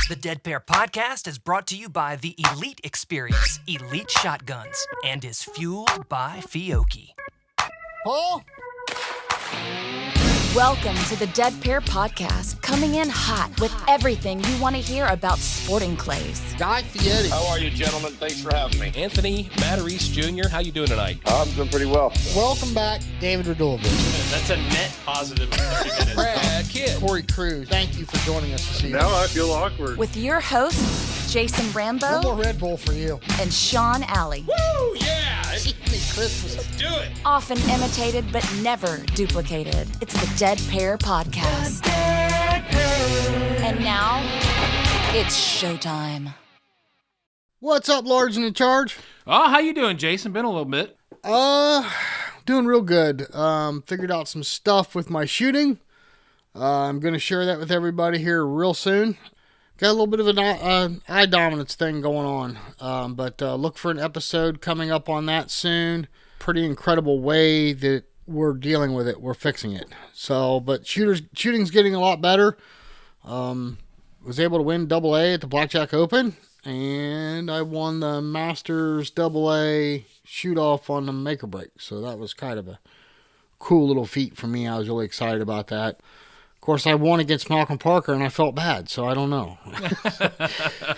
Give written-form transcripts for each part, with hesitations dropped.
The Dead Pair Podcast is brought to you by the Elite Experience, Elite Shotguns, and is fueled by Fiocchi. Paul? Welcome to the Dead Pair Podcast, coming in hot with everything you want to hear about sporting clays. Guy Fieri. How are you, gentlemen? Thanks for having me. Anthony Matarese Jr., how you doing tonight? I'm doing pretty well. Welcome back, David Radulovich. That's a net positive 30 minutes. Brad Kidd. Corey Cruz. Thank you for joining us this evening. Now I feel awkward. With your hosts, Jason One Rambo more Red Bull for you. and Sean Alley. Woo, yeah! Christmas. Do it! Often imitated but never duplicated. It's the Dead Pair Podcast. And now, it's showtime. What's up, Large and in Charge? Oh, how you doing, Jason? Been a little bit. Doing real good. Figured out some stuff with my shooting. I'm going to share that with everybody here real soon. Got a little bit of an eye dominance thing going on, but look for an episode coming up on that soon. Pretty incredible way that we're dealing with it. We're fixing it. So, but shooting's getting a lot better. Was able to win AA at the Blackjack Open, and I won the Masters AA shoot off on the make or break. So that was kind of a cool little feat for me. I was really excited about that. Of course, I won against Malcolm Parker, and I felt bad, so I don't know.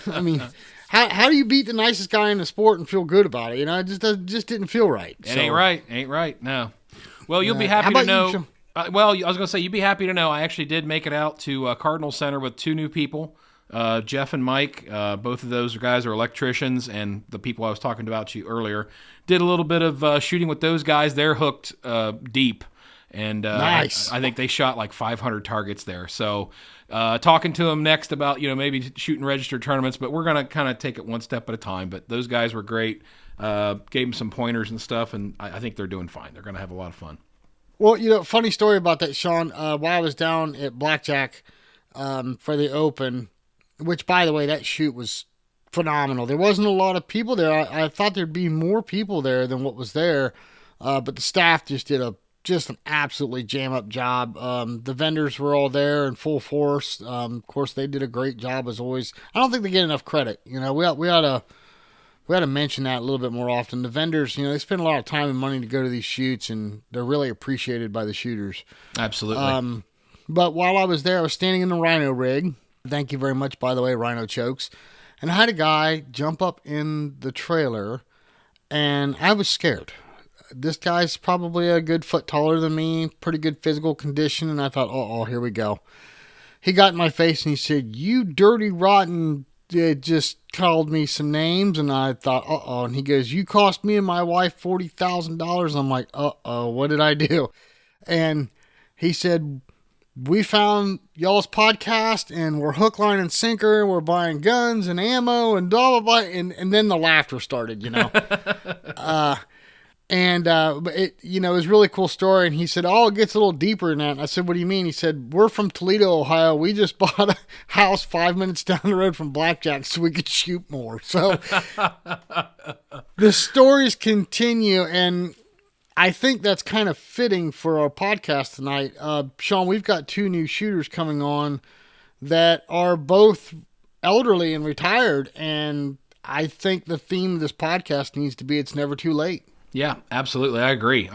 I mean, how do you beat the nicest guy in the sport and feel good about it? You know, it just didn't feel right. It ain't right, no. Well, you'll be happy to know. I was going to say, you'd be happy to know I actually did make it out to Cardinal Center with two new people, Jeff and Mike. Both of those guys are electricians, and the people I was talking about to you earlier did a little bit of shooting with those guys. They're hooked deep. And nice. I think they shot like 500 targets there. So talking to them next about, maybe shooting registered tournaments, but we're going to kind of take it one step at a time. But those guys were great. Gave them some pointers and stuff, and I think they're doing fine. They're going to have a lot of fun. Well, funny story about that, Sean. While I was down at Blackjack for the Open, which, by the way, that shoot was phenomenal. There wasn't a lot of people there. I thought there'd be more people there than what was there, but the staff just did an absolutely jam-up job. The vendors were all there in full force. Of course, they did a great job as always. I don't think they get enough credit. We ought to mention that a little bit more often. The vendors, they spend a lot of time and money to go to these shoots, and they're really appreciated by the shooters. Absolutely. But while I was there, I was standing in the Rhino rig. Thank you very much, by the way, Rhino Chokes. And I had a guy jump up in the trailer, and I was scared. This guy's probably a good foot taller than me, pretty good physical condition, and I thought, oh, here we go. He got in my face and he said, "You dirty, rotten," just called me some names, and I thought, uh-oh. And he goes, "You cost me and my wife $40,000. I'm like, uh-oh, what did I do? And he said, "We found y'all's podcast, and we're hook, line, and sinker. We're buying guns and ammo and blah, blah, blah." And then the laughter started, And it was a really cool story. And he said, "Oh, it gets a little deeper than that." And I said, "What do you mean?" He said, "We're from Toledo, Ohio. We just bought a house 5 minutes down the road from Blackjack so we could shoot more." So the stories continue, and I think that's kind of fitting for our podcast tonight. Sean, we've got two new shooters coming on that are both elderly and retired, and I think the theme of this podcast needs to be "It's never too late." Yeah, absolutely. I agree.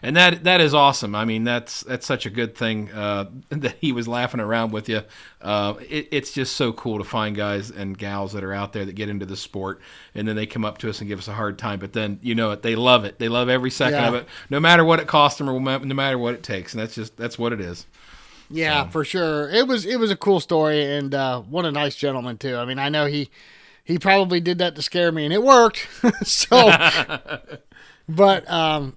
And that is awesome. I mean, that's such a good thing that he was laughing around with you. It's just so cool to find guys and gals that are out there that get into the sport, and then they come up to us and give us a hard time. But then, they love it. They love every second of it, no matter what it costs them or no matter what it takes. And that's what it is. Yeah, for sure. It was a cool story, and what a nice gentleman, too. I mean, I know he probably did that to scare me, and it worked. So, but I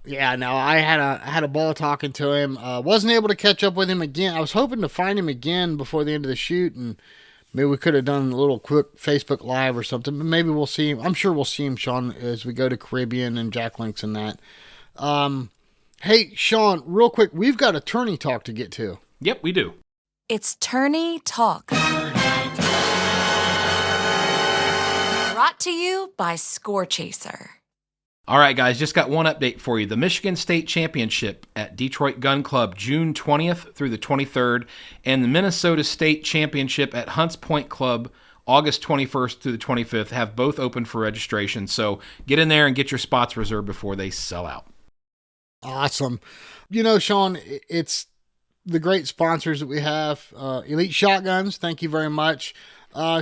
had a ball talking to him. Wasn't able to catch up with him again. I was hoping to find him again before the end of the shoot, and maybe we could have done a little quick Facebook Live or something. But maybe we'll see him. I'm sure we'll see him, Sean, as we go to Caribbean and Jack Links and that. Hey, Sean, real quick, we've got a tourney talk to get to. Yep, we do. It's Tourney Talk. Brought to you by Score Chaser. All right, guys, just got one update for you. The Michigan State Championship at Detroit Gun Club, June 20th through the 23rd, and the Minnesota State Championship at Hunts Point Club, August 21st through the 25th, have both open for registration. So get in there and get your spots reserved before they sell out. Awesome. You know, Sean, it's the great sponsors that we have. Elite Shotguns, thank you very much.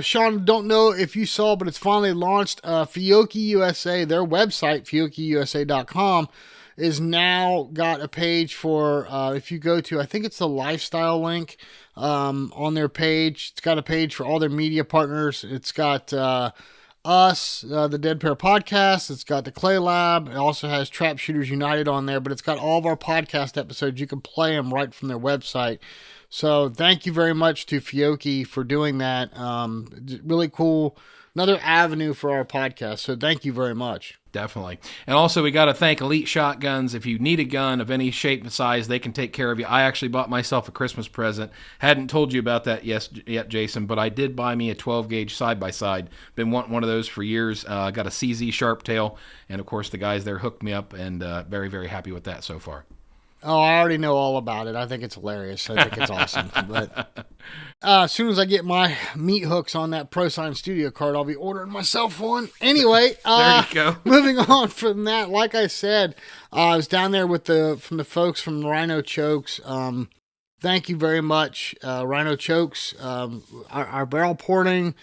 Sean, don't know if you saw, but it's finally launched. Fiocchi USA, their website, fiocchiusa.com, is now got a page for, if you go to, I think it's the lifestyle link on their page. It's got a page for all their media partners. It's got us, the Dead Pair Podcast. It's got the Clay Lab. It also has Trap Shooters United on there, but it's got all of our podcast episodes. You can play them right from their website. So thank you very much to Fiocchi for doing that. Really cool. Another avenue for our podcast. So thank you very much. Definitely. And also, we got to thank Elite Shotguns. If you need a gun of any shape and size, they can take care of you. I actually bought myself a Christmas present. Hadn't told you about that yet, Jason, but I did buy me a 12-gauge side-by-side. Been wanting one of those for years. Got a CZ Sharptail, and of course, the guys there hooked me up, and very, very happy with that so far. Oh, I already know all about it. I think it's hilarious. I think it's awesome. But as soon as I get my meat hooks on that ProSign Studio card, I'll be ordering myself one. Anyway, there you go. Moving on from that, like I said, I was down there with the folks from Rhino Chokes. Thank you very much, Rhino Chokes. Our barrel porting.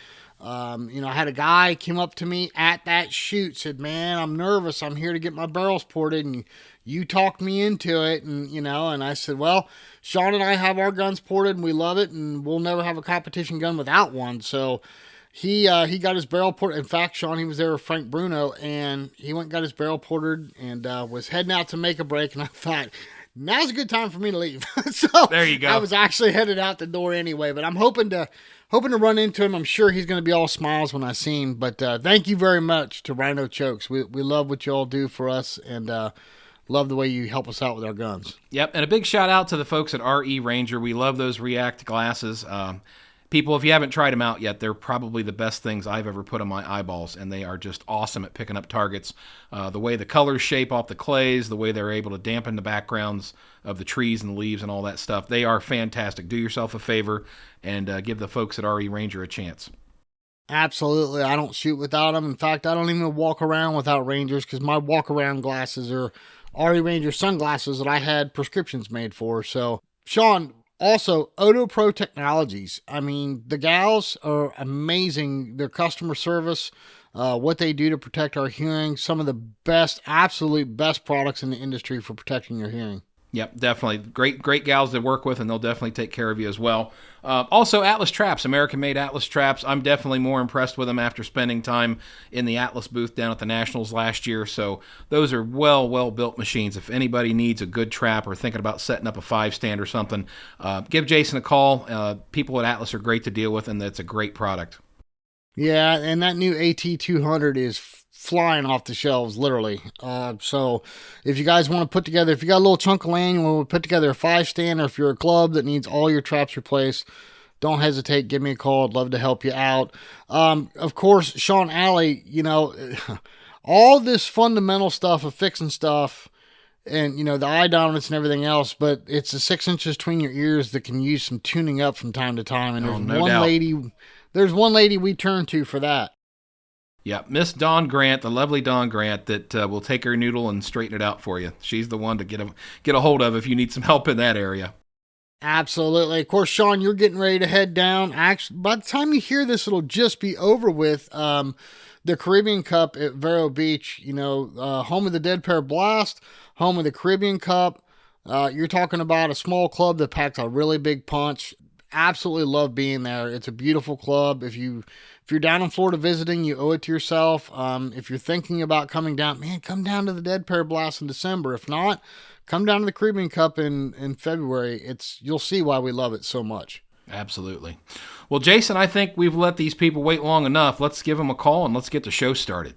I had a guy came up to me at that shoot, said, "Man, I'm nervous. I'm here to get my barrels ported, and you talked me into it." And I said, "Well, Sean and I have our guns ported, and we love it, and we'll never have a competition gun without one." So he got his barrel ported. In fact, Sean, he was there with Frank Bruno, and he went and got his barrel ported and was heading out to make a break. And I thought, now's a good time for me to leave. So there you go. I was actually headed out the door anyway, but I'm hoping to run into him. I'm sure he's going to be all smiles when I see him. But thank you very much to Rhino Chokes. We love what you all do for us, and love the way you help us out with our guns. Yep, and a big shout out to the folks at RE Ranger. We love those React glasses. People, if you haven't tried them out yet, they're probably the best things I've ever put on my eyeballs, and they are just awesome at picking up targets. The way the colors shape off the clays, the way they're able to dampen the backgrounds of the trees and the leaves and all that stuff, they are fantastic. Do yourself a favor and give the folks at RE Ranger a chance. Absolutely. I don't shoot without them. In fact, I don't even walk around without Rangers, because my walk-around glasses are RE Ranger sunglasses that I had prescriptions made for. So, Sean, also, Odo Pro Technologies. I mean, the gals are amazing. Their customer service, what they do to protect our hearing, some of the best, absolute best products in the industry for protecting your hearing. Yep, definitely. Great gals to work with, and they'll definitely take care of you as well. Also, Atlas Traps, American-made Atlas Traps. I'm definitely more impressed with them after spending time in the Atlas booth down at the Nationals last year. So those are well-built machines. If anybody needs a good trap or thinking about setting up a 5-stand or something, give Jason a call. People at Atlas are great to deal with, and it's a great product. Yeah, and that new AT200 is flying off the shelves, literally. So if you guys want to put together, if you got a little chunk of land, you want to put together a 5-stand, or if you're a club that needs all your traps replaced, don't hesitate. Give me a call. I'd love to help you out. Of course, Sean Alley, all this fundamental stuff of fixing stuff and, the eye dominance and everything else, but it's the 6 inches between your ears that can use some tuning up from time to time. And there's one lady we turn to for that. Yeah, Miss Dawn Grant, the lovely Dawn Grant, that will take her noodle and straighten it out for you. She's the one to get a hold of if you need some help in that area. Absolutely. Of course, Sean, you're getting ready to head down. Actually, by the time you hear this, it'll just be over with. The Caribbean Cup at Vero Beach, home of the Dead Pair Blast, home of the Caribbean Cup. You're talking about a small club that packs a really big punch. Absolutely love being there. It's a beautiful club. If you're down in Florida visiting, you owe it to yourself. If you're thinking about coming down, man, come down to the Dead Pair Blast in December. If not, come down to the Caribbean Cup in February. You'll see why we love it so much. Absolutely. Well, Jason, I think we've let these people wait long enough. Let's give them a call and let's get the show started.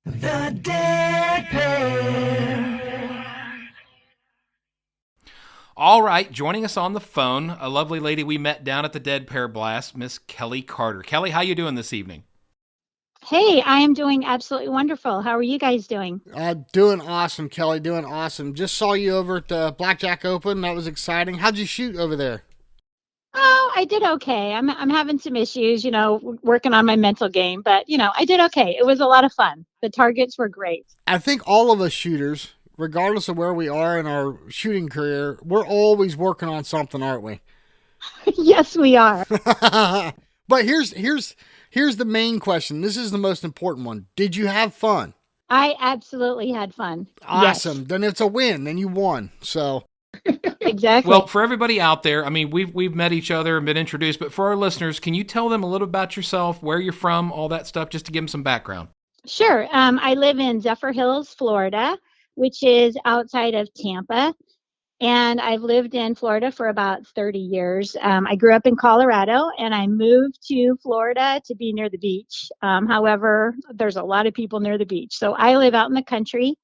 The Dead Pair. All right, joining us on the phone, a lovely lady we met down at the Dead Pair Blast, Miss Kelli Carter. Kelli, how you doing this evening? Hey, I am doing absolutely wonderful. How are you guys doing? Doing awesome, Kelly. Doing awesome. Just saw you over at the Blackjack Open. That was exciting. How'd you shoot over there? Oh, I did okay. I'm having some issues, working on my mental game, but I did okay. It was a lot of fun. The targets were great. I think all of us shooters, regardless of where we are in our shooting career, we're always working on something, aren't we? Yes, we are. But here's the main question. This is the most important one. Did you have fun? I absolutely had fun. Awesome. Yes, Then it's a win. Then you won. So exactly. Well, for everybody out there, I mean, we've met each other and been introduced, but for our listeners, can you tell them a little about yourself, where you're from, all that stuff, just to give them some background? Sure. I live in Zephyr Hills, Florida, which is outside of Tampa. And I've lived in Florida for about 30 years. I grew up in Colorado and I moved to Florida to be near the beach. However, there's a lot of people near the beach. So I live out in the country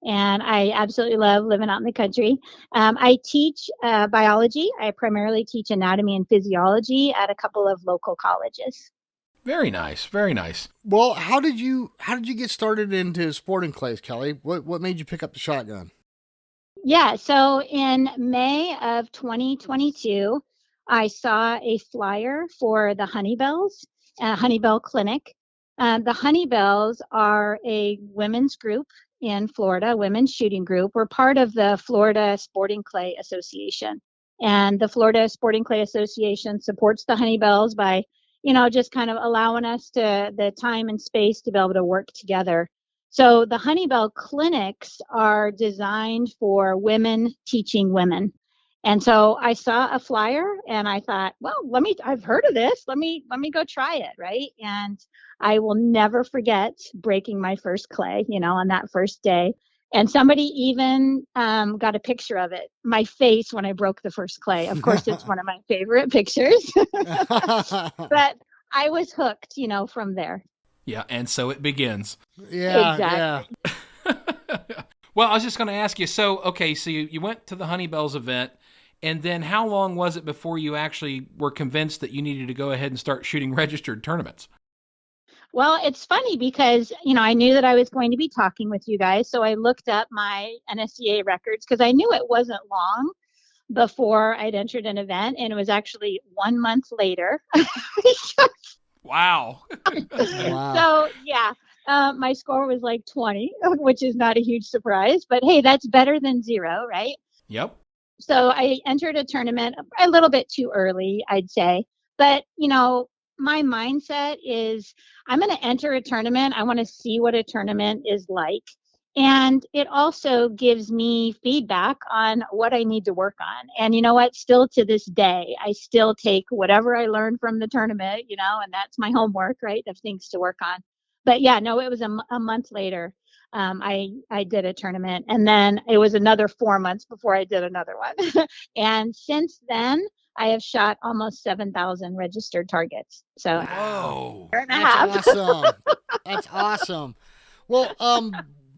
and I absolutely love living out in the country. I teach biology. I primarily teach anatomy and physiology at a couple of local colleges. Very nice. Very nice. well, how did you get started into sporting clays, Kelly? What made you pick up the shotgun? Yeah, so in May of 2022, I saw a flyer for the Honeybells, Honeybell Clinic. The Honeybells are a women's group in Florida, women's shooting group. We're part of the Florida Sporting Clay Association. And the Florida Sporting Clay Association supports the Honeybells by, just kind of allowing us the time and space to be able to work together. So the Honeybell clinics are designed for women teaching women. And so I saw a flyer and I thought, well, I've heard of this. Let me go try it. Right. And I will never forget breaking my first clay, on that first day. And somebody even got a picture of it, my face when I broke the first clay. Of course, it's one of my favorite pictures, but I was hooked, from there. Yeah, and so it begins. Yeah, Exactly. yeah. Well, I was just going to ask you, so you went to the Honeybells event, and then how long was it before you actually were convinced that you needed to go ahead and start shooting registered tournaments? Well, it's funny because, I knew that I was going to be talking with you guys. So I looked up my NSCA records because I knew it wasn't long before I'd entered an event. And it was actually 1 month later. Wow. Wow. So, yeah, my score was like 20, which is not a huge surprise. But hey, that's better than zero, right? Yep. So I entered a tournament a little bit too early, I'd say. But, my mindset is I'm going to enter a tournament. I want to see what a tournament is like. And it also gives me feedback on what I need to work on. And you know what? Still to this day, I still take whatever I learned from the tournament, and that's my homework, right, of things to work on. But yeah, no, it was a month later. I did a tournament, and then it was another 4 months before I did another one. And since then, I have shot almost 7,000 registered targets. So Whoa. year and a That's half. awesome. That's awesome. Well,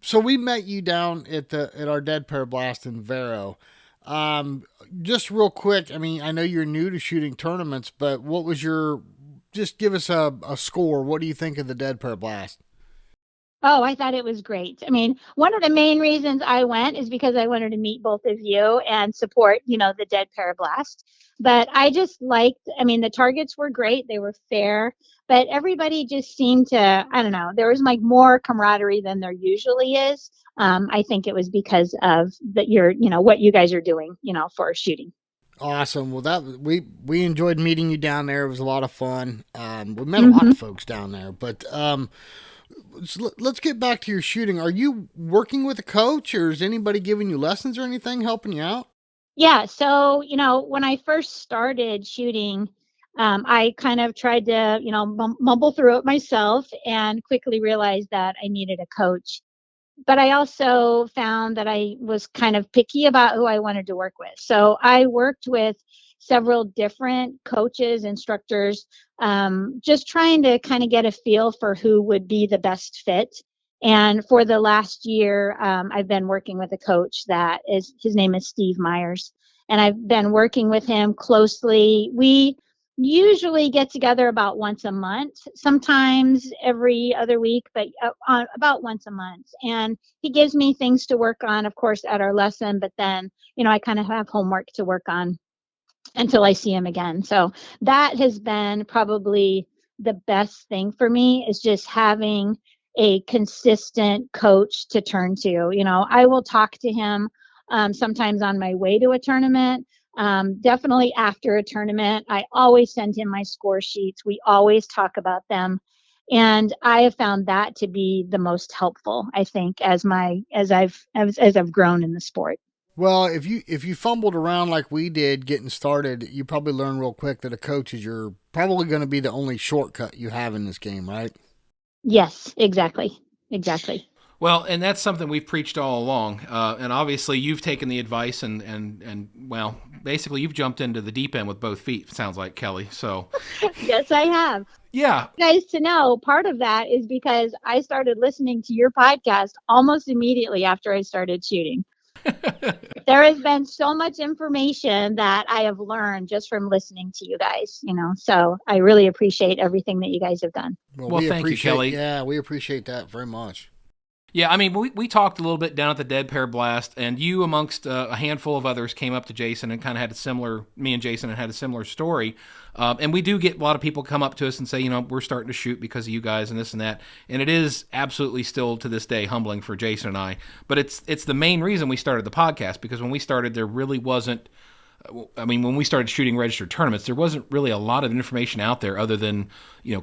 so we met you down at our Dead Pair Blast in Vero. Just real quick, I mean, I know you're new to shooting tournaments, but what was just give us a score. What do you think of the Dead Pair Blast? Oh, I thought it was great. I mean, one of the main reasons I went is because I wanted to meet both of you and support, the Dead Parablast. But I just the targets were great. They were fair, but everybody just seemed to, I don't know, there was like more camaraderie than there usually is. I think it was because of what you guys are doing, for shooting. Awesome. Well, we enjoyed meeting you down there. It was a lot of fun. We met a lot of folks down there, but let's get back to your shooting. Are you working with a coach, or is anybody giving you lessons or anything, helping you out? Yeah. So, when I first started shooting, I kind of tried to, mumble through it myself and quickly realized that I needed a coach. But I also found that I was kind of picky about who I wanted to work with. So I worked with several different coaches, instructors, just trying to kind of get a feel for who would be the best fit. And for the last year, I've been working with a coach his name is Steve Myers. And I've been working with him closely. We usually get together about once a month, sometimes every other week, but about once a month. And he gives me things to work on, of course, at our lesson, but then, I kind of have homework to work on until I see him again. So that has been probably the best thing for me, is just having a consistent coach to turn to. I will talk to him sometimes on my way to a tournament. Definitely after a tournament, I always send him my score sheets. We always talk about them. And I have found that to be the most helpful, I think, as I've grown in the sport. Well, if you fumbled around like we did getting started, you probably learn real quick that a coach is probably going to be the only shortcut you have in this game, right? Yes, exactly. Exactly. Well, and that's something we've preached all along. And obviously you've taken the advice and well, basically you've jumped into the deep end with both feet, sounds like, Kelli. So Yes, I have. yeah. You guys to know, part of that is because I started listening to your podcast almost immediately after I started shooting. There has been so much information that I have learned just from listening to you guys, so I really appreciate everything that you guys have done. Well, thank you, Kelli. Yeah, we appreciate that very much. Yeah, I mean, we talked a little bit down at the Dead Pair Blast, and you, amongst a handful of others, came up to Jason and kind of had me and Jason had a similar story. And we do get a lot of people come up to us and say, we're starting to shoot because of you guys and this and that. And it is absolutely still to this day humbling for Jason and I. But it's the main reason we started the podcast, because when we started, there really wasn't, when we started shooting registered tournaments, there wasn't really a lot of information out there other than,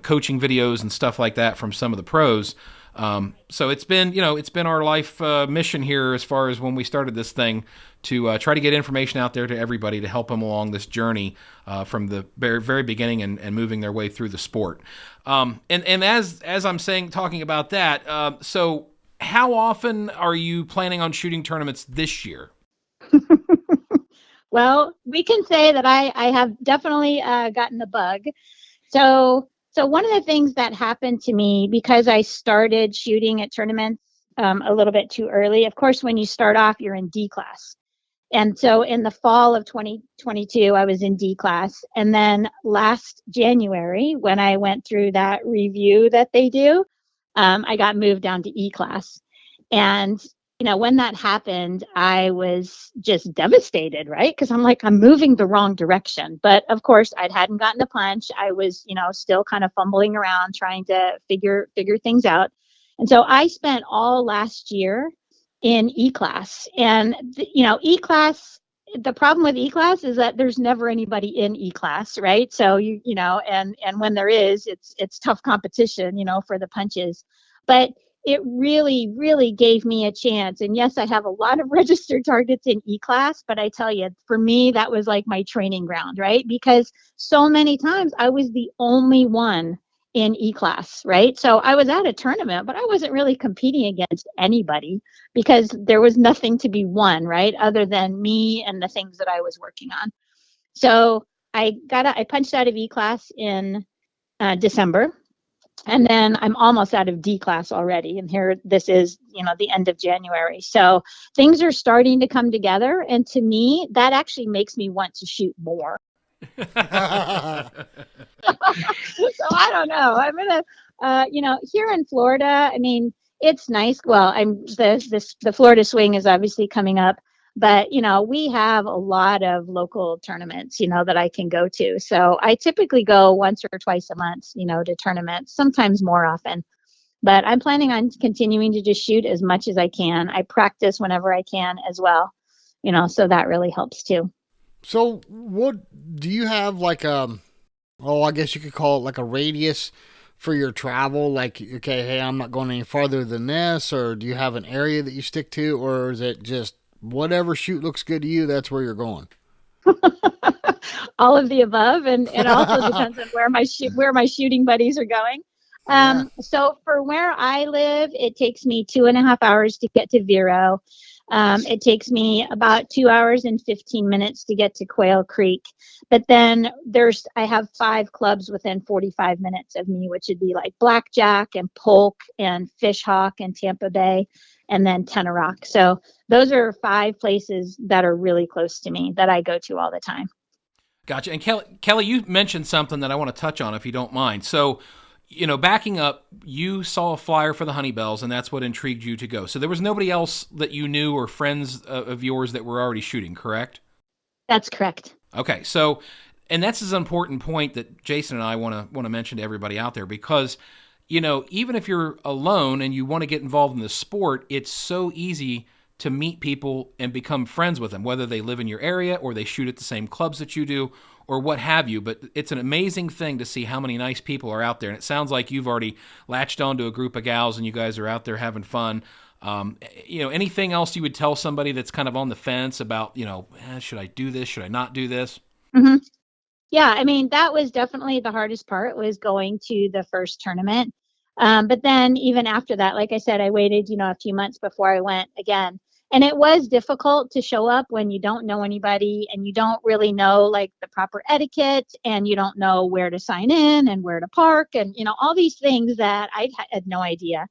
coaching videos and stuff like that from some of the pros. So it's been our life mission here, as far as when we started this thing, to try to get information out there to everybody to help them along this journey from the very, very beginning and moving their way through the sport. And as I'm talking about that, so how often are you planning on shooting tournaments this year? Well, we can say that I have definitely gotten the bug. So one of the things that happened to me, because I started shooting at tournaments a little bit too early, of course, when you start off, you're in D class. And so in the fall of 2022, I was in D class. And then last January, when I went through that review that they do, I got moved down to E class. And when that happened, I was just devastated, right? Because I'm like, I'm moving the wrong direction. But of course, I hadn't gotten a punch. I was, still kind of fumbling around trying to figure things out. And so I spent all last year in E class. And, E class, the problem with E class is that there's never anybody in E class, right? So, and when there is, it's tough competition, for the punches. But it really, really gave me a chance. And yes, I have a lot of registered targets in E-class, but I tell you, for me, that was like my training ground, right? Because so many times I was the only one in E-class, right? So I was at a tournament, but I wasn't really competing against anybody because there was nothing to be won, right? Other than me and the things that I was working on. So I punched out of E-class in December. And then I'm almost out of D class already. And here, this is, the end of January. So things are starting to come together. And to me, that actually makes me want to shoot more. So I don't know. I'm going to, here in Florida, it's nice. Well, the Florida swing is obviously coming up. But, we have a lot of local tournaments, that I can go to. So I typically go once or twice a month, to tournaments, sometimes more often. But I'm planning on continuing to just shoot as much as I can. I practice whenever I can as well, so that really helps too. So what do you have I guess you could call it like a radius for your travel? Like, okay, hey, I'm not going any farther than this, or do you have an area that you stick to, or is it just whatever shoot looks good to you, that's where you're going? All of the above, and it also depends on where my shooting buddies are going. So for where I live, it takes me 2.5 hours to get to Vero. It takes me about 2 hours and 15 minutes to get to Quail Creek. But then I have 5 clubs within 45 minutes of me, which would be like Blackjack and Polk and Fishhawk and Tampa Bay, and then Tenarock. So those are 5 places that are really close to me that I go to all the time. Gotcha. And Kelly, you mentioned something that I want to touch on if you don't mind. So, backing up, you saw a flyer for the Honey Bells, and that's what intrigued you to go. So there was nobody else that you knew or friends of yours that were already shooting, correct? That's correct. Okay. So, and that's an important point that Jason and I want to mention to everybody out there because, even if you're alone and you want to get involved in the sport, it's so easy to meet people and become friends with them, whether they live in your area or they shoot at the same clubs that you do or what have you. But it's an amazing thing to see how many nice people are out there. And it sounds like you've already latched onto a group of gals and you guys are out there having fun. Anything else you would tell somebody that's kind of on the fence about, should I do this? Should I not do this? Mm-hmm. Yeah, I mean, that was definitely the hardest part, was going to the first tournament. But then even after that, like I said, I waited, a few months before I went again. And it was difficult to show up when you don't know anybody and you don't really know like the proper etiquette and you don't know where to sign in and where to park and, all these things that I had no idea.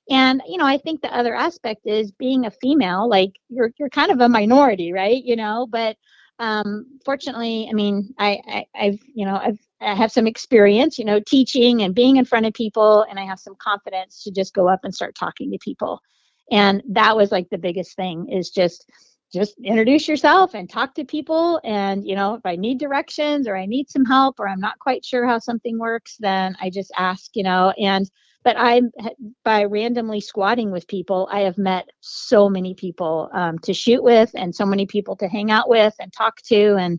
And, I think the other aspect is being a female, like you're kind of a minority, right? But fortunately, I mean, I have some experience, teaching and being in front of people, and I have some confidence to just go up and start talking to people. And that was like the biggest thing, is just introduce yourself and talk to people. And, if I need directions or I need some help or I'm not quite sure how something works, then I just ask, but by randomly squatting with people, I have met so many people to shoot with and so many people to hang out with and talk to. And,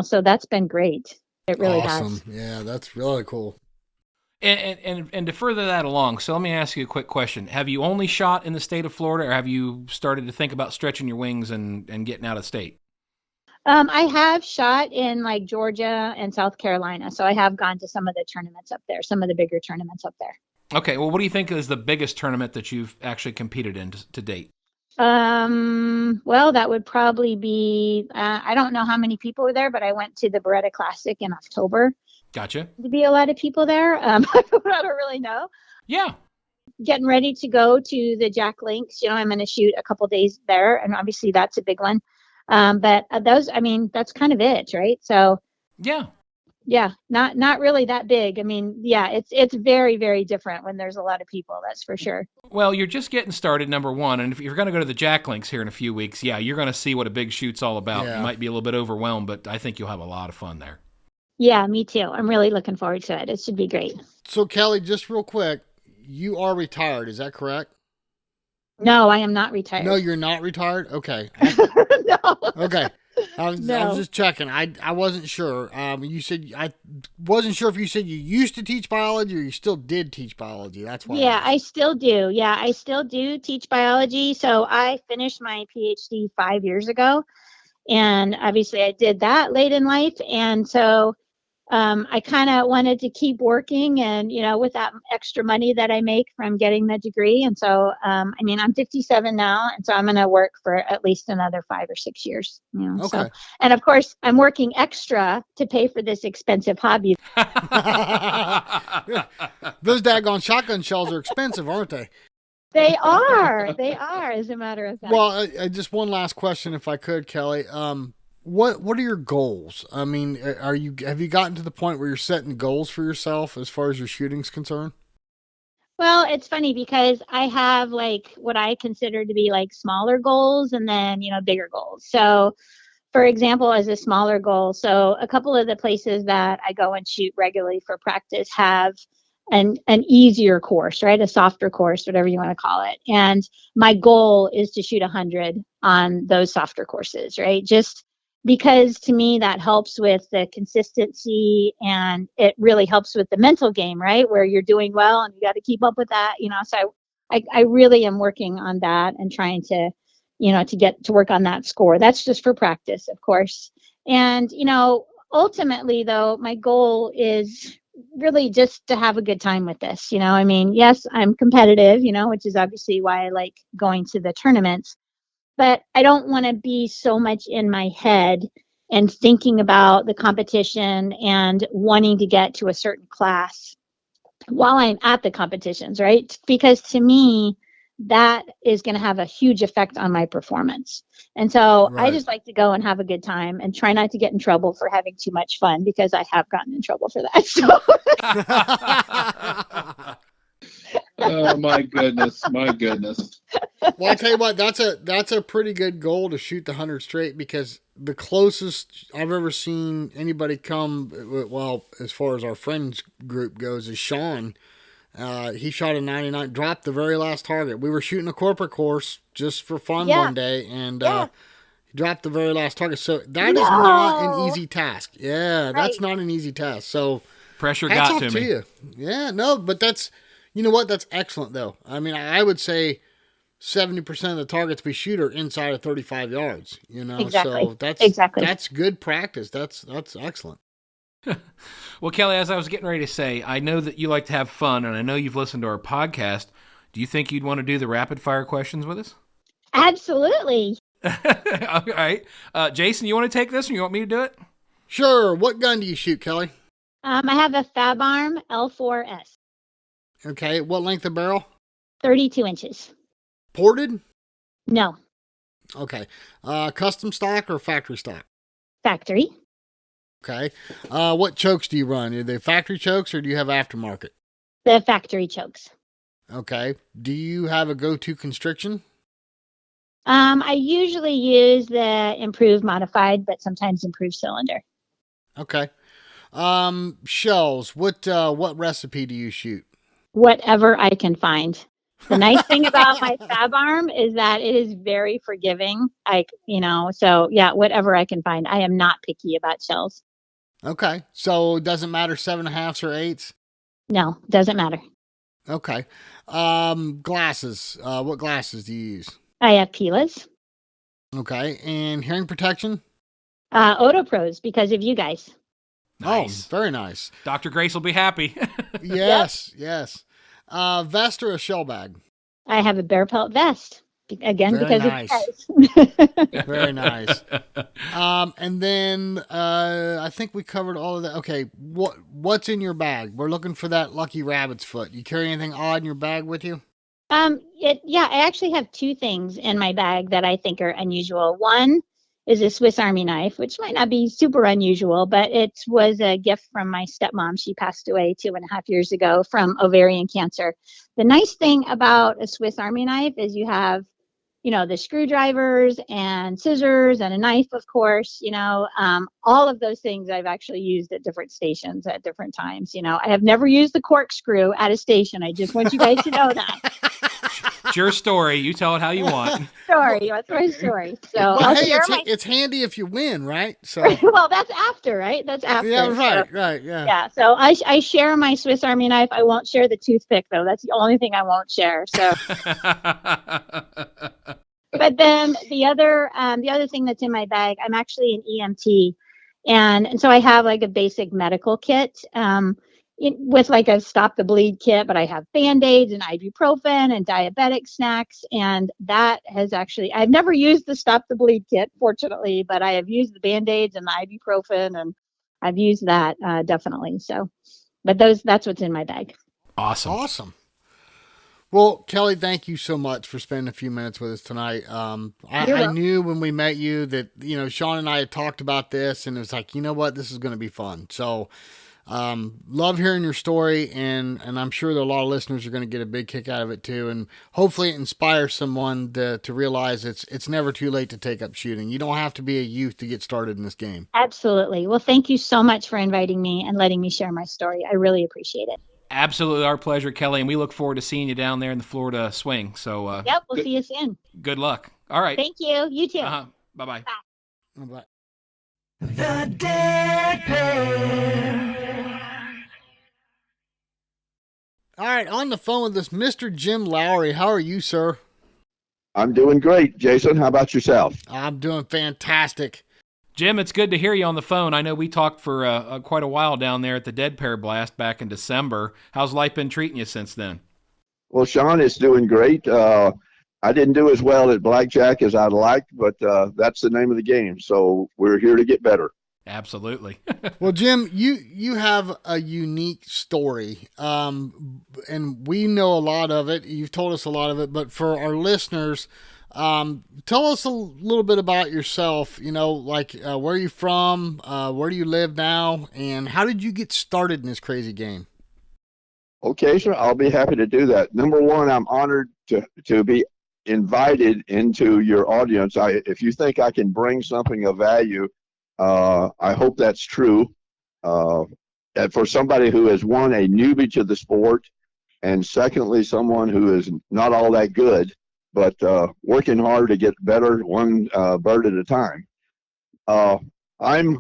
so that's been great. It really has. Yeah, that's really cool. And to further that along, so let me ask you a quick question. Have you only shot in the state of Florida, or have you started to think about stretching your wings and getting out of state? I have shot in like Georgia and South Carolina. So I have gone to some of the tournaments up there, some of the bigger tournaments up there. Okay. Well, what do you think is the biggest tournament that you've actually competed in to date? Well, that would probably be, I don't know how many people were there, but I went to the Beretta Classic in October. Gotcha. To be a lot of people there. I don't really know. Yeah. Getting ready to go to the Jack Links. I'm going to shoot a couple days there, and obviously that's a big one. But those, I mean, that's kind of it, right? So yeah, not really that big. I mean, yeah, it's very, very different when there's a lot of people. That's for sure. Well, you're just getting started, number one, and if you're going to go to the Jack Links here in a few weeks, yeah, you're going to see what a big shoot's all about. Yeah. You might be a little bit overwhelmed, but I think you'll have a lot of fun there. Yeah, me too. I'm really looking forward to it. It should be great. So, Kelly, just real quick, you are retired, is that correct? No, I am not retired. No, you're not retired? Okay. No. Okay. I was just checking. I wasn't sure. You said, I wasn't sure if you said you used to teach biology or you still did teach biology. That's why. Yeah, I still do. Yeah, I still do teach biology. So I finished my PhD 5 years ago. And obviously I did that late in life. And so I kind of wanted to keep working and, with that extra money that I make from getting the degree. And so, I'm 57 now. And so I'm going to work for at least another 5 or 6 years. Okay. So, and of course, I'm working extra to pay for this expensive hobby. Those daggone shotgun shells are expensive, aren't they? They are, as a matter of fact. Well, just one last question, if I could, Kelly. What are your goals? I mean, have you gotten to the point where you're setting goals for yourself as far as your shooting's concerned? Well, it's funny because I have like what I consider to be like smaller goals and then, bigger goals. So, for example, as a smaller goal, so a couple of the places that I go and shoot regularly for practice have an easier course, right? A softer course, whatever you want to call it. And my goal is to shoot 100 on those softer courses, right? Just because to me that helps with the consistency and it really helps with the mental game, right? Where you're doing well and you got to keep up with that, so I really am working on that and trying to, to get to work on that score. That's just for practice, of course. And, ultimately though, my goal is really just to have a good time with this. Yes, I'm competitive, which is obviously why I like going to the tournaments. But I don't want to be so much in my head and thinking about the competition and wanting to get to a certain class while I'm at the competitions, right? Because to me, that is going to have a huge effect on my performance. And so I Right. just like to go and have a good time and try not to get in trouble for having too much fun, because I have gotten in trouble for that. So Oh my goodness, my goodness. Well, I tell you what, that's a pretty good goal to shoot the 100 straight, because the closest I've ever seen anybody come, well, as far as our friends group goes, is Sean. He shot a 99, dropped the very last target. We were shooting a corporate course just for fun Yeah. one day, and Yeah. he dropped the very last target. So that is not an No. easy task. Yeah, that's Right. not an easy task. So Pressure hats got off to me. you. Yeah, no, but that's, you know what? That's excellent, though. I mean, I would say 70% of the targets we shoot are inside of 35 yards, you know? Exactly. So Exactly. that's good practice. That's excellent. Well, Kelly, as I was getting ready to say, I know that you like to have fun, and I know you've listened to our podcast. Do you think you'd want to do the rapid fire questions with us? absolutely. All right. Jason, you want to take this, or you want me to do it? Sure. What gun do you shoot, Kelly? I have a Fab Arm L4S, Okay. What length of barrel? 32 inches. Ported? No, Okay. Custom stock or factory stock? factory. Okay. What chokes do you run? Are they factory chokes or do you have aftermarket? The factory chokes. Okay. Do you have a go-to constriction? I usually use the improved modified, but sometimes improved cylinder. Okay. Shells. What recipe do you shoot? Whatever I can find. The nice thing about my Fab Arm is that it is very forgiving. So yeah, whatever I can find. I am not picky about shells. Okay. So it doesn't matter 7.5s or 8s? No, doesn't matter. Okay. Glasses. What glasses do you use? I have Pilas. Okay. And hearing protection? Otopros, because of you guys. Nice. Oh, very nice. Dr. Grace will be happy. Yes, yes. Vest or a shell bag? I have a bear pelt vest. Again, Very because nice. of you guys. Very nice. And then I think we covered all of that. Okay, what's in your bag? We're looking for that lucky rabbit's foot. You carry anything odd in your bag with you? I actually have two things in my bag that I think are unusual. One is a Swiss Army knife, which might not be super unusual, but it was a gift from my stepmom. She passed away 2.5 years ago from ovarian cancer. The nice thing about a Swiss Army knife is you have, the screwdrivers and scissors and a knife, of course, all of those things I've actually used at different stations at different times. I have never used the corkscrew at a station. I just want you guys to know that. It's your story. You tell it how you want. Story. That's my story. So Well, I'll hey, share it's handy if you win, right? So well, that's after, right? That's after. yeah, right, So, right, yeah. yeah. So I share my Swiss Army knife. I won't share the toothpick though. That's the only thing I won't share. So, but then the other thing that's in my bag, I'm actually an EMT, and so I have like a basic medical kit. With like a stop the bleed kit, but I have Band-Aids and ibuprofen and diabetic snacks. And that has actually, I've never used the stop the bleed kit, fortunately, but I have used the Band-Aids and the ibuprofen, and I've used that definitely. So, but that's what's in my bag. Awesome. Well, Kelly, thank you so much for spending a few minutes with us tonight. I knew when we met you that, Sean and I had talked about this, and it was like, you know what, this is going to be fun. So, love hearing your story, and I'm sure that a lot of listeners are going to get a big kick out of it too, and hopefully it inspires someone to realize it's never too late to take up shooting. You don't have to be a youth to get started in this game. Absolutely. Well, thank you so much for inviting me and letting me share my story. I really appreciate it. Absolutely our pleasure, Kelly, and we look forward to seeing you down there in the Florida swing. So Yep, we'll see you soon. Good luck. All right. Thank you. You too. Bye-bye. Bye. The Dead Pair. All right, on the phone with us, Mr. Jim Lowry. How are you, sir? I'm doing great, Jason. How about yourself? I'm doing fantastic. Jim, it's good to hear you on the phone. I know we talked for quite a while down there at the Dead Pair Blast back in December. How's life been treating you since then? Well, Sean, it's doing great. I didn't do as well at blackjack as I'd like, but that's the name of the game. So we're here to get better. Absolutely. Well, Jim, you have a unique story, and we know a lot of it. You've told us a lot of it, but for our listeners, tell us a little bit about yourself. Like where are you from, where do you live now, and how did you get started in this crazy game? Okay, sir, I'll be happy to do that. Number one, I'm honored to be invited into your audience. If you think I can bring something of value, I hope that's true. And for somebody who is, one, a newbie to the sport, and secondly, someone who is not all that good, but working hard to get better, one bird at a time. I'm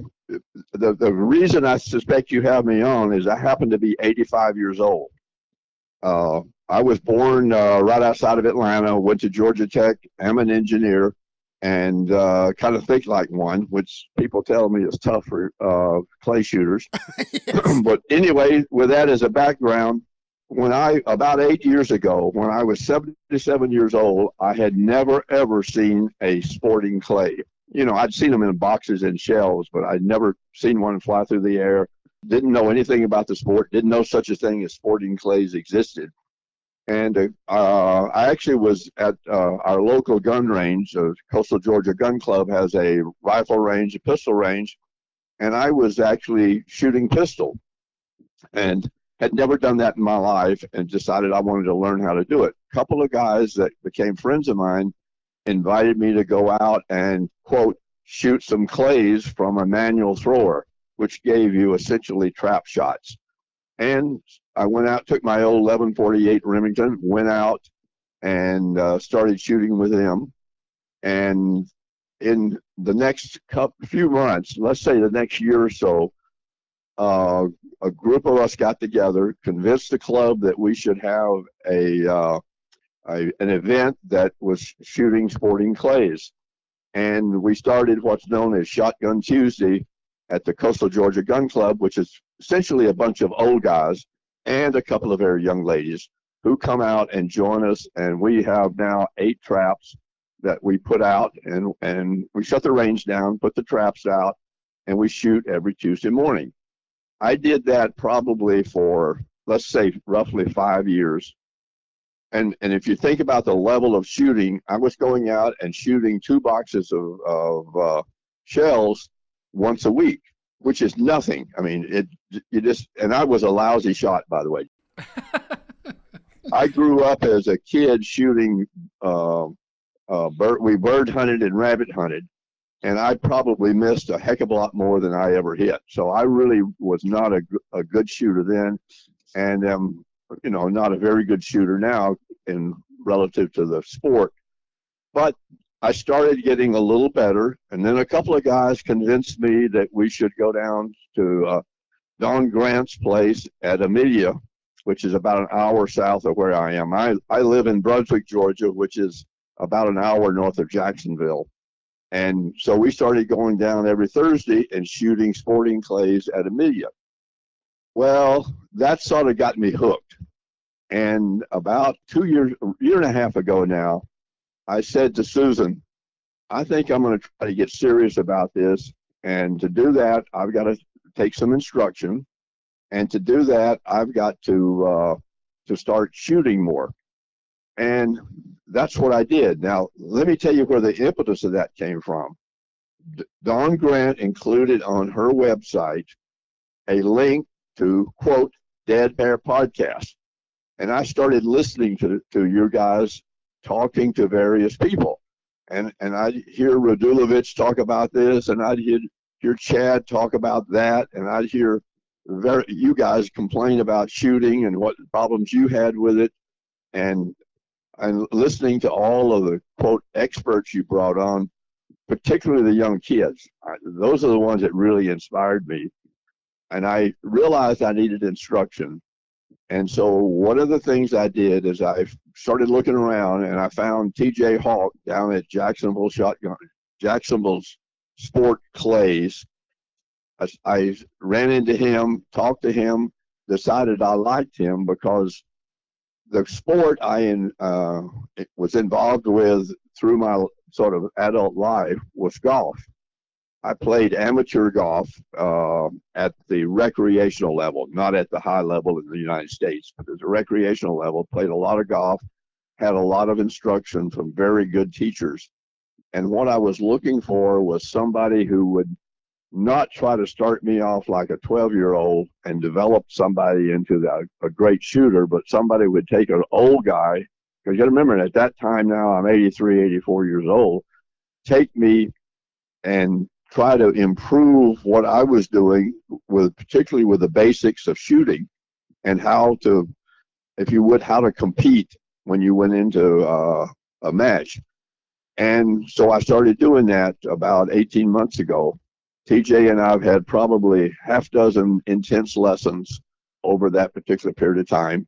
the reason I suspect you have me on is I happen to be 85 years old. I was born right outside of Atlanta, went to Georgia Tech, am an engineer, and kind of think like one, which people tell me is tough for clay shooters. But anyway, with that as a background, about 8 years ago, when I was 77 years old, I had never, ever seen a sporting clay. I'd seen them in boxes and shells, but I'd never seen one fly through the air. Didn't know anything about the sport, didn't know such a thing as sporting clays existed. And I actually was at our local gun range. Coastal Georgia Gun Club has a rifle range, a pistol range, and I was actually shooting pistol and had never done that in my life and decided I wanted to learn how to do it. A couple of guys that became friends of mine invited me to go out and, quote, shoot some clays from a manual thrower, which gave you essentially trap shots. And I went out, took my old 1148 Remington, went out and started shooting with him. And in the next few months, let's say the next year or so, a group of us got together, convinced the club that we should have an event that was shooting sporting clays. And we started what's known as Shotgun Tuesday at the Coastal Georgia Gun Club, which is essentially a bunch of old guys and a couple of very young ladies who come out and join us. And we have now 8 traps that we put out, and we shut the range down, put the traps out, and we shoot every Tuesday morning. I did that probably for, let's say, roughly 5 years. And if you think about the level of shooting, I was going out and shooting 2 boxes of shells once a week, which is nothing. I mean, and I was a lousy shot, by the way. I grew up as a kid shooting, we bird hunted and rabbit hunted, and I probably missed a heck of a lot more than I ever hit. So I really was not a good shooter then, and am, not a very good shooter now in relative to the sport. But I started getting a little better, and then a couple of guys convinced me that we should go down to Don Grant's place at Amelia, which is about an hour south of where I am. I live in Brunswick, Georgia, which is about an hour north of Jacksonville. And so we started going down every Thursday and shooting sporting clays at Amelia. Well, that sort of got me hooked. And about a year and a half ago now, I said to Susan, I think I'm going to try to get serious about this. And to do that, I've got to take some instruction. And to do that, I've got to start shooting more. And that's what I did. Now, let me tell you where the impetus of that came from. Dawn Grant included on her website a link to, quote, Dead Bear Podcast. And I started listening to you guys talking to various people. And I'd hear Radulovich talk about this, and I'd hear Chad talk about that, and I'd hear you guys complain about shooting and what problems you had with it. And listening to all of the, quote, experts you brought on, particularly the young kids. Those are the ones that really inspired me. And I realized I needed instruction. And so one of the things I did is I started looking around, and I found TJ Hawk down at Jacksonville's Sport Clays. I ran into him, talked to him, decided I liked him because the sport I was involved with through my sort of adult life was golf. I played amateur golf at the recreational level, not at the high level in the United States, but at the recreational level. Played a lot of golf, had a lot of instruction from very good teachers. And what I was looking for was somebody who would not try to start me off like a 12-year-old and develop somebody into a great shooter, but somebody would take an old guy, because you got to remember, at that time now, I'm 83, 84 years old, take me and try to improve what I was doing, particularly with the basics of shooting and how to, if you would, how to compete when you went into a match. And so I started doing that about 18 months ago. TJ and I have had probably half dozen intense lessons over that particular period of time.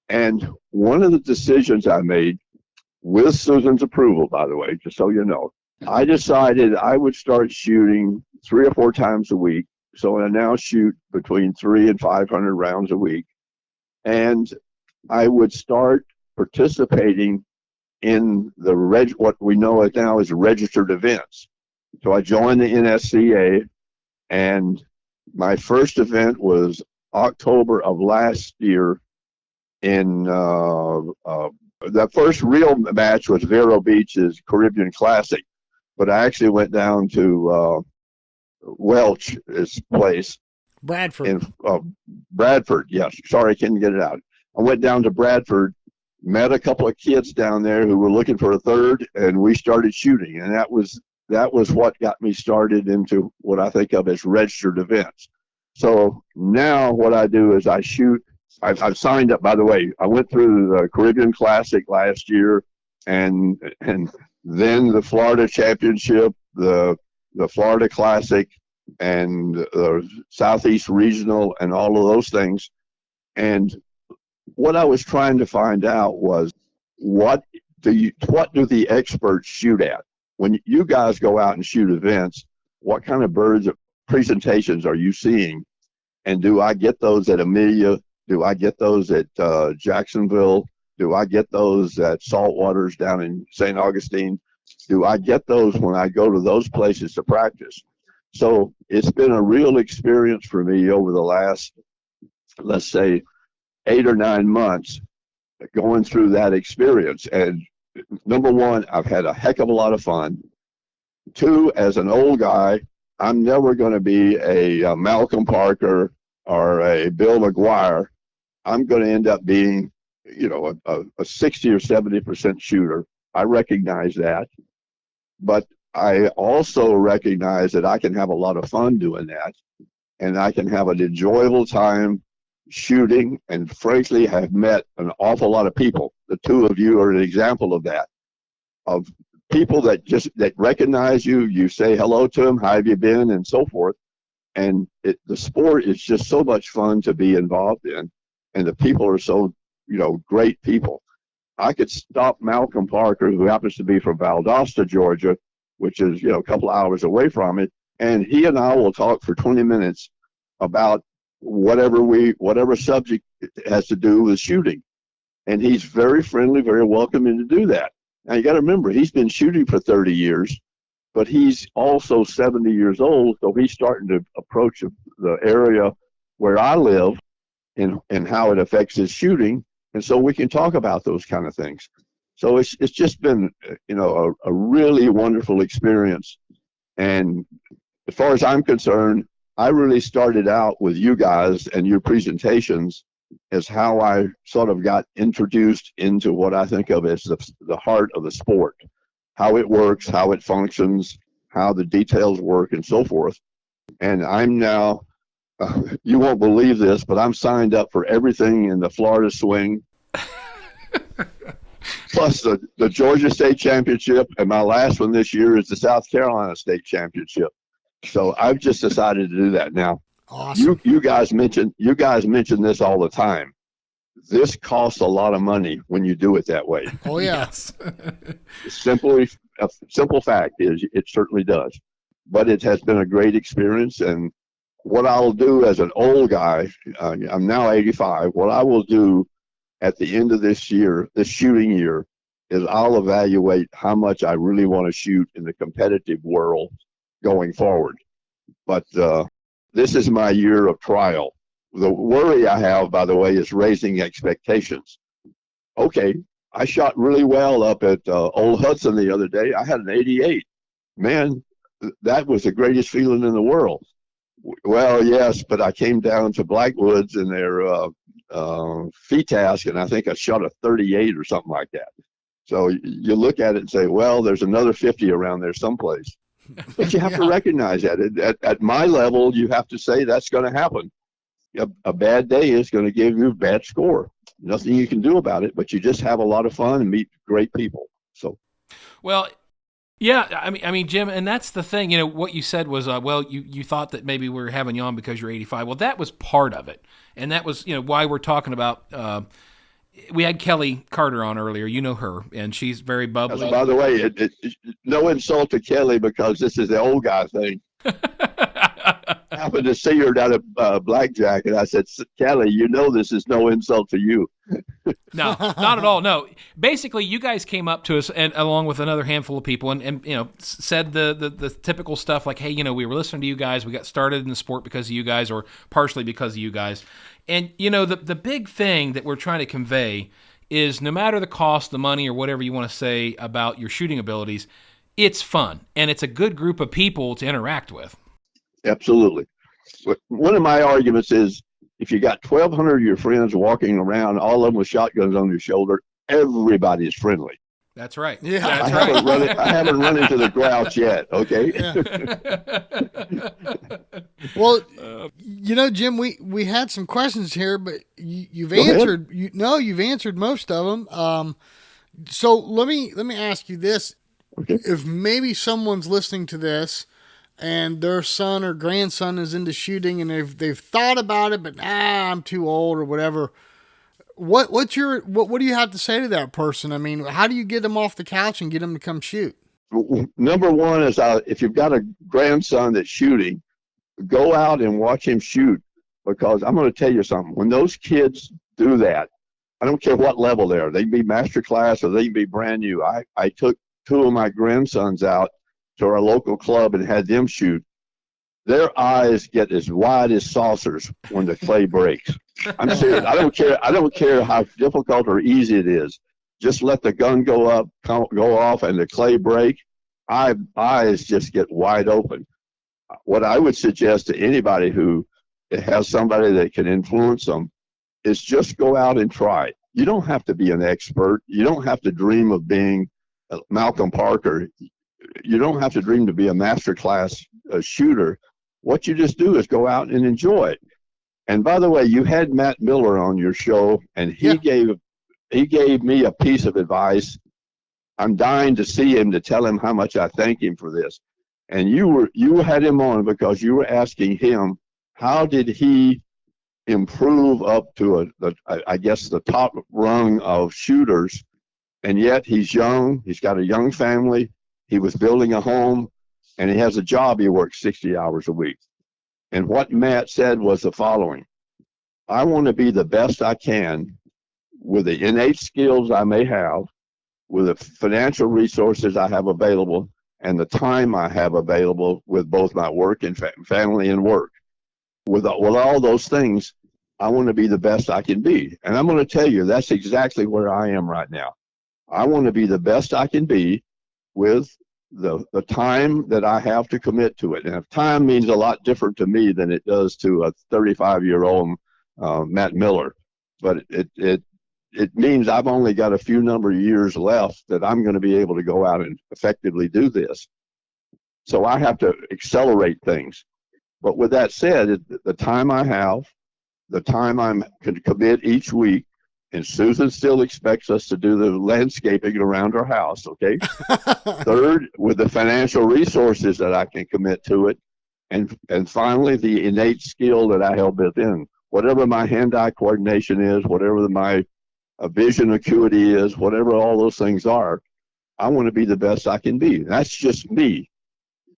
And one of the decisions I made, with Susan's approval, by the way, just so you know, I decided I would start shooting 3 or 4 times a week. So I now shoot between 300 and 500 rounds a week. And I would start participating in what we know it now as registered events. So I joined the NSCA, and my first event was October of last year. In the first real match was Vero Beach's Caribbean Classic, but I actually went down to Welch's place. Bradford. In Bradford, yes. Sorry, I couldn't get it out. I went down to Bradford, met a couple of kids down there who were looking for a third, and we started shooting. And that was what got me started into what I think of as registered events. So now what I do is I shoot. I've signed up, by the way. I went through the Caribbean Classic last year, and then the Florida Championship, the Florida Classic, and the Southeast Regional, and all of those things. And what I was trying to find out was what do the experts shoot at? When you guys go out and shoot events, what kind of presentations are you seeing? And do I get those at Amelia? Do I get those at Jacksonville? Do I get those at Saltwaters down in St. Augustine? Do I get those when I go to those places to practice? So it's been a real experience for me over the last, let's say, 8 or 9 months going through that experience. And number one, I've had a heck of a lot of fun. 2, as an old guy, I'm never going to be a Malcolm Parker or a Bill McGuire. I'm going to end up being, a 60 or 70% shooter. I recognize that. But I also recognize that I can have a lot of fun doing that. And I can have an enjoyable time shooting, and frankly have met an awful lot of people. The 2 of you are an example of that, of people that recognize you. You say hello to them, how have you been, and so forth. And the sport is just so much fun to be involved in, and the people are so great people. I could stop Malcolm Parker, who happens to be from Valdosta, Georgia, which is a couple hours away from it, and he and I will talk for 20 minutes about whatever subject has to do with shooting. And he's very friendly, very welcoming to do that. Now you got to remember, he's been shooting for 30 years, but he's also 70 years old, so he's starting to approach the area where I live and how it affects his shooting, and so we can talk about those kind of things. So it's just been a really wonderful experience. And as far as I'm concerned, I really started out with you guys and your presentations as how I sort of got introduced into what I think of as the heart of the sport, how it works, how it functions, how the details work, and so forth. And I'm now, you won't believe this, but I'm signed up for everything in the Florida swing, plus the Georgia State Championship, and my last one this year is the South Carolina State Championship. So I've just decided to do that now. Awesome. You guys mention this all the time. This costs a lot of money when you do it that way. Oh yeah. Yes. A simple fact is it certainly does. But it has been a great experience, and what I'll do as an old guy, I'm now 85, what I will do at the end of this year, this shooting year, is I'll evaluate how much I really want to shoot in the competitive world going forward. But this is my year of trial. The worry I have, by the way, is raising expectations. Okay, I shot really well up at Old Hudson the other day. I had an 88. Man, that was the greatest feeling in the world. Well, yes, but I came down to Blackwoods in their fee task, and I think I shot a 38 or something like that. So you look at it and say, well, there's another 50 around there someplace. But you have to recognize that. At my level, you have to say that's going to happen. A bad day is going to give you a bad score. Nothing you can do about it, but you just have a lot of fun and meet great people. So, well, yeah, I mean, Jim, and that's the thing. You know, what you said was, well, you thought that maybe we were having you on because you're 85. Well, that was part of it, and that was, you know, why we're talking about. We had Kelli Carter on earlier. You know her, and she's very bubbly. By the way, no insult to Kelli because this is the old guy thing. I happened to see her down at Blackjack, and I said, Kelli, you know this is no insult to you. No, not at all. No. Basically, you guys came up to us, and along with another handful of people, and you know, said the typical stuff like, hey, you know, we were listening to you guys. We got started in the sport because of you guys, or partially because of you guys. And, you know, the big thing that we're trying to convey is no matter the cost, the money, or whatever you want to say about your shooting abilities, it's fun, and it's a good group of people to interact with. Absolutely. One of my arguments is if you got 1,200 of your friends walking around, all of them with shotguns on their shoulder, everybody is friendly. That's right. Yeah, That's I haven't run into the grouch yet. Okay. Well, you know, Jim, we had some questions here, but you've answered. You've answered most of them. So let me ask you this: Okay. If maybe someone's listening to this and their son or grandson is into shooting and they've thought about it, but I'm too old or whatever. What do you have to say to that person? I mean, how do you get them off the couch and get them to come shoot? Number one is if you've got a grandson that's shooting, go out and watch him shoot, because I'm going to tell you something. When those kids do that, I don't care what level they are. They can be master class or they can be brand new. I took two of my grandsons out to our local club and had them shoot. Their eyes get as wide as saucers when the clay breaks. I'm serious. I don't care how difficult or easy it is. Just let the gun go off, and the clay break. Eyes just get wide open. What I would suggest to anybody who has somebody that can influence them is just go out and try. You don't have to be an expert. You don't have to dream of being Malcolm Parker. You don't have to dream to be a master class shooter. What you just do is go out and enjoy it. And by the way, you had Matt Miller on your show, and he gave me a piece of advice. I'm dying to see him to tell him how much I thank him for this. And you had him on because you were asking him, how did he improve up to the top rung of shooters? And yet he's young. He's got a young family. He was building a home, and he has a job. He works 60 hours a week. And what Matt said was the following: I want to be the best I can with the innate skills I may have, with the financial resources I have available, and the time I have available with both my work and family and work. With all those things, I want to be the best I can be. And I'm going to tell you, that's exactly where I am right now. I want to be the best I can be with the time that I have to commit to it. And if time means a lot different to me than it does to a 35-year-old Matt Miller, but it means I've only got a few number of years left that I'm going to be able to go out and effectively do this. So I have to accelerate things. But with that said, the time I have, the time I'm going to commit each week, and Susan still expects us to do the landscaping around our house, okay? Third, with the financial resources that I can commit to it. And finally, the innate skill that I have within. Whatever my hand-eye coordination is, whatever my vision acuity is, whatever all those things are, I want to be the best I can be. That's just me.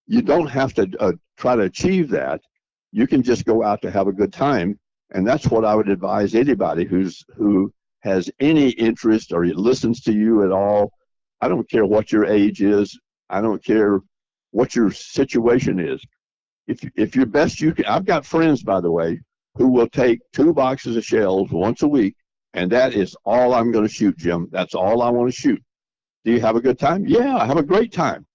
You don't have to try to achieve that. You can just go out to have a good time. And that's what I would advise anybody who has any interest or listens to you at all. I don't care what your age is. I don't care what your situation is. If your best you can, I've got friends, by the way, who will take 2 boxes of shells once a week, and that is all I'm going to shoot, Jim. That's all I want to shoot. Do you have a good time? Yeah, I have a great time.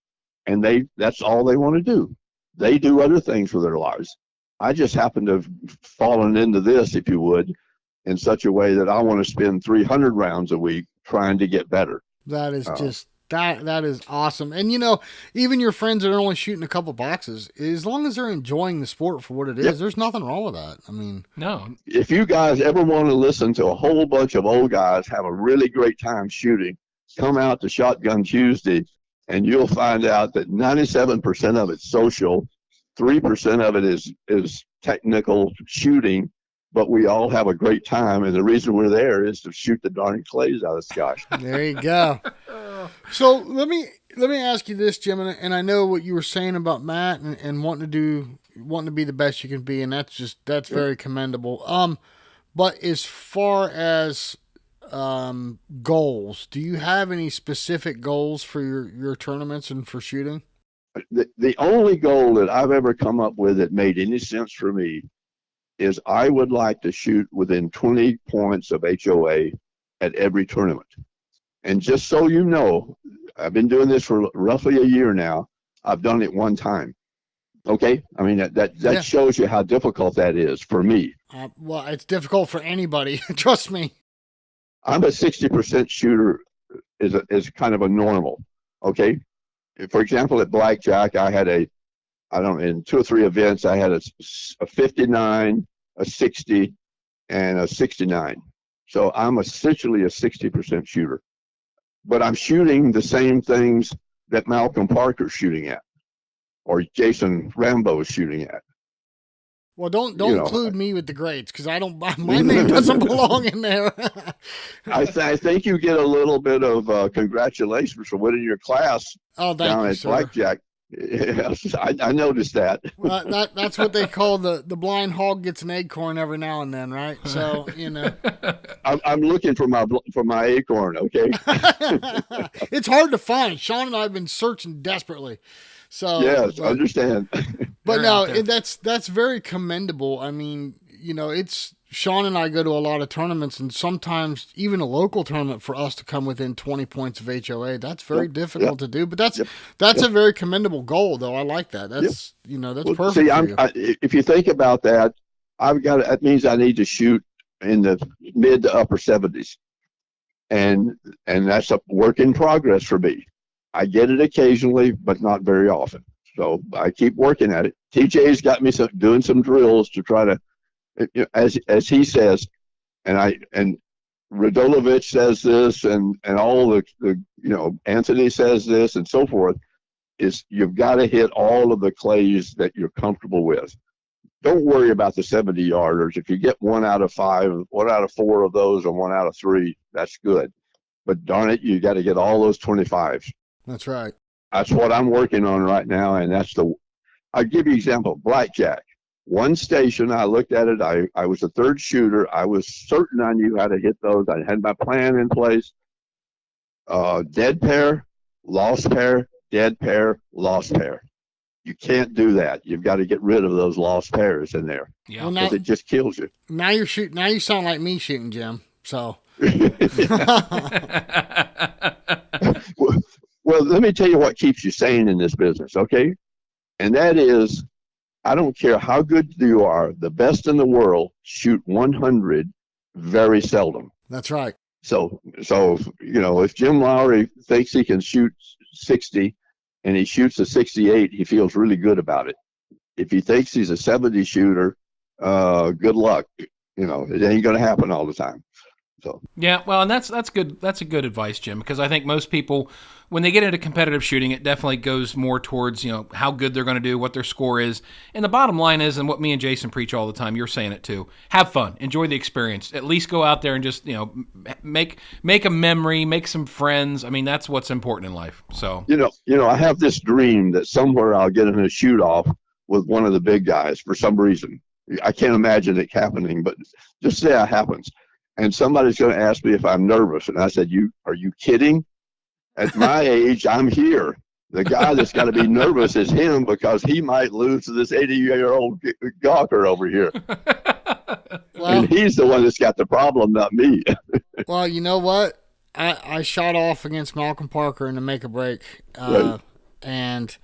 And that's all they want to do. They do other things with their lives. I just happen to have fallen into this, if you would, in such a way that I want to spend 300 rounds a week trying to get better. That is just that is awesome. And even your friends that are only shooting a couple boxes, as long as they're enjoying the sport for what it is, there's nothing wrong with that. I mean, No. If you guys ever want to listen to a whole bunch of old guys have a really great time shooting, come out to Shotgun Tuesday, and you'll find out that 97% of it's social, 3% of it is technical shooting, but we all have a great time, and the reason we're there is to shoot the darn clays out of the sky. there you go. So let me ask you this, Jim, and I know what you were saying about Matt and wanting to be the best you can be, and that's very commendable. But as far as goals, do you have any specific goals for your tournaments and for shooting? The only goal that I've ever come up with that made any sense for me is I would like to shoot within 20 points of HOA at every tournament. And just so you know, I've been doing this for roughly a year now. I've done it one time. Okay? I mean, that shows you how difficult that is for me. Well, it's difficult for anybody. Trust me. I'm a 60% shooter is kind of a normal. Okay? For example, at Blackjack, I had in 2 or 3 events, I had a 59, a 60, and a 69. So I'm essentially a 60% shooter. But I'm shooting the same things that Malcolm Parker's shooting at, or Jason Rambo is shooting at. Well, don't include me with the grades, because my name doesn't belong in there. I think you get a little bit of congratulations for winning your class down at Blackjack. Yes, I noticed that. Well, that's what they call the blind hog gets an acorn every now and then, right? So I'm looking for my acorn. Okay. It's hard to find. Sean and I have been searching desperately. So yes, understand. But no, that's very commendable. I mean, it's Sean and I go to a lot of tournaments, and sometimes even a local tournament for us to come within 20 points of HOA, that's very difficult to do. But that's a very commendable goal, though. I like that. That's that's perfect. See, if you think about that, that means I need to shoot in the mid to upper 70s, and that's a work in progress for me. I get it occasionally, but not very often. So I keep working at it. TJ's got me doing some drills to try to, as he says, and Radolovich says this, and all the Anthony says this, and so forth, is you've got to hit all of the clays that you're comfortable with. Don't worry about the 70-yarders. If you get 1 out of 5, 1 out of 4 of those, or 1 out of 3, that's good. But darn it, you got to get all those 25s. That's right. That's what I'm working on right now, and I'll give you an example. Blackjack. One station, I looked at it. I was a third shooter. I was certain I knew how to hit those. I had my plan in place. Dead pair, lost pair, dead pair, lost pair. You can't do that. You've got to get rid of those lost pairs in there. Yeah, because it just kills you. Now you're shooting. Now you sound like me shooting, Jim. So. Well, let me tell you what keeps you sane in this business, okay? And that is, I don't care how good you are, the best in the world shoot 100 very seldom. That's right. So if Jim Lowry thinks he can shoot 60 and he shoots a 68, he feels really good about it. If he thinks he's a 70 shooter, good luck. It ain't going to happen all the time. So. Yeah, well, and that's good. That's a good advice, Jim, because I think most people, when they get into competitive shooting, it definitely goes more towards how good they're going to do, what their score is, and the bottom line is, and what me and Jason preach all the time, you're saying it too. Have fun, enjoy the experience. At least go out there and just make a memory, make some friends. I mean, that's what's important in life. So I have this dream that somewhere I'll get in a shoot off with one of the big guys for some reason. I can't imagine it happening, but just say it happens. And somebody's going to ask me if I'm nervous. And I said, are you kidding? At my age, I'm here. The guy that's got to be nervous is him because he might lose to this 80-year-old gawker over here. Well, And he's the one that's got the problem, not me. well, you know what? I shot off against Malcolm Parker in the make or break, Right. and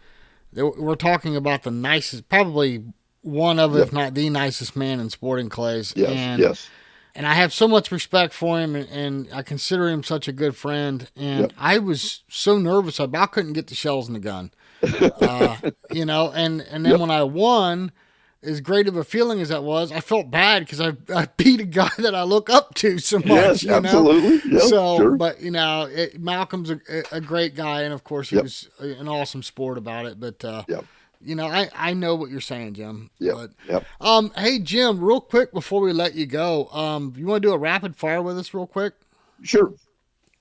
we're talking about the nicest, probably one of, if not the nicest man in sporting clays. Yes, and, yes. And I have so much respect for him, and I consider him such a good friend. And I was so nervous I about couldn't get the shells in the gun. You know, and then when I won, as great of a feeling as that was, I felt bad because I beat a guy that I look up to so much. Yes, you know? absolutely. Yep, So, sure. but you know, Malcolm's a great guy, and of course he was an awesome sport about it. But you know, I know what you're saying, Jim. Yep. But, hey Jim, real quick before we let you go, you want to do a rapid fire with us real quick? Sure.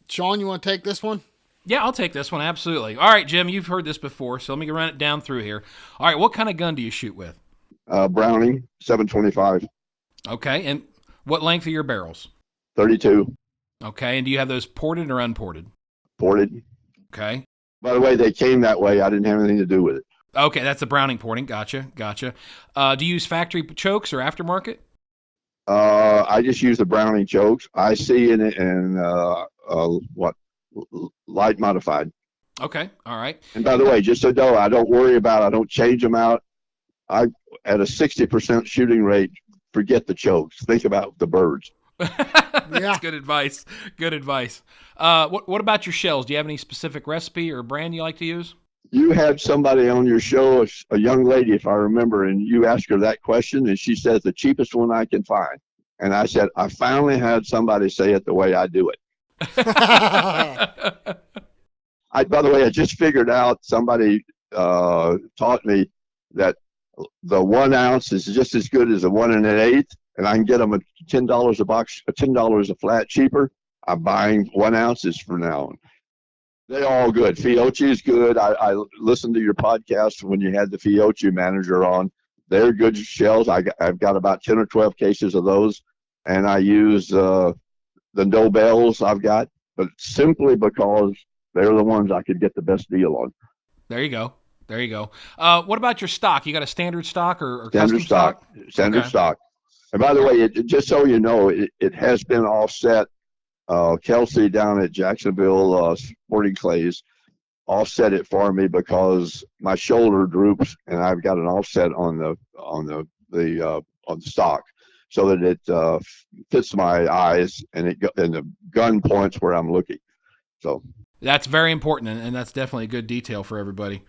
Sean, you want to take this one? Yeah, I'll take this one, absolutely. All right, Jim, you've heard this before, so let me run it down through here. All right, what kind of gun do you shoot with? Browning, 725, Okay, and what length are your barrels? 32, Okay, and do you have those ported or unported? ported. Okay. By the way, they came that way. I didn't have anything to do with it. Okay, that's the Browning porting. Gotcha. Do you use factory chokes or aftermarket? I just use the Browning chokes. I see in it and light modified. Okay, all right. And by the way, just so you know, I don't worry about. I don't change them out. I at a 60% shooting rate. Forget the chokes. Think about the birds. That's good advice. Good advice. What about your shells? Do you have any specific recipe or brand you like to use? You had somebody on your show, a young lady, if I remember, and you asked her that question, and she says the cheapest one I can find. And I said, I finally had somebody say it the way I do it. By the way, I just figured out, somebody taught me that the 1 ounce is just as good as a 1 1/8, and I can get them at $10 a box, $10 a flat cheaper. I'm buying 1 ounces from now on. They're all good. Fiocchi is good. I listened to your podcast when you had the Fiocchi manager on. They're good shells. I've got about 10 or 12 cases of those, and I use the Nobels I've got, but simply because they're the ones I could get the best deal on. There you go. What about your stock? You got a standard stock or Standard custom stock? Standard stock. And by the way, just so you know, it has been offset. Kelsey down at Jacksonville Sporting Clays offset it for me because my shoulder droops, and I've got an offset on the stock so that it fits my eyes and the gun points where I'm looking. So that's very important, and that's definitely a good detail for everybody.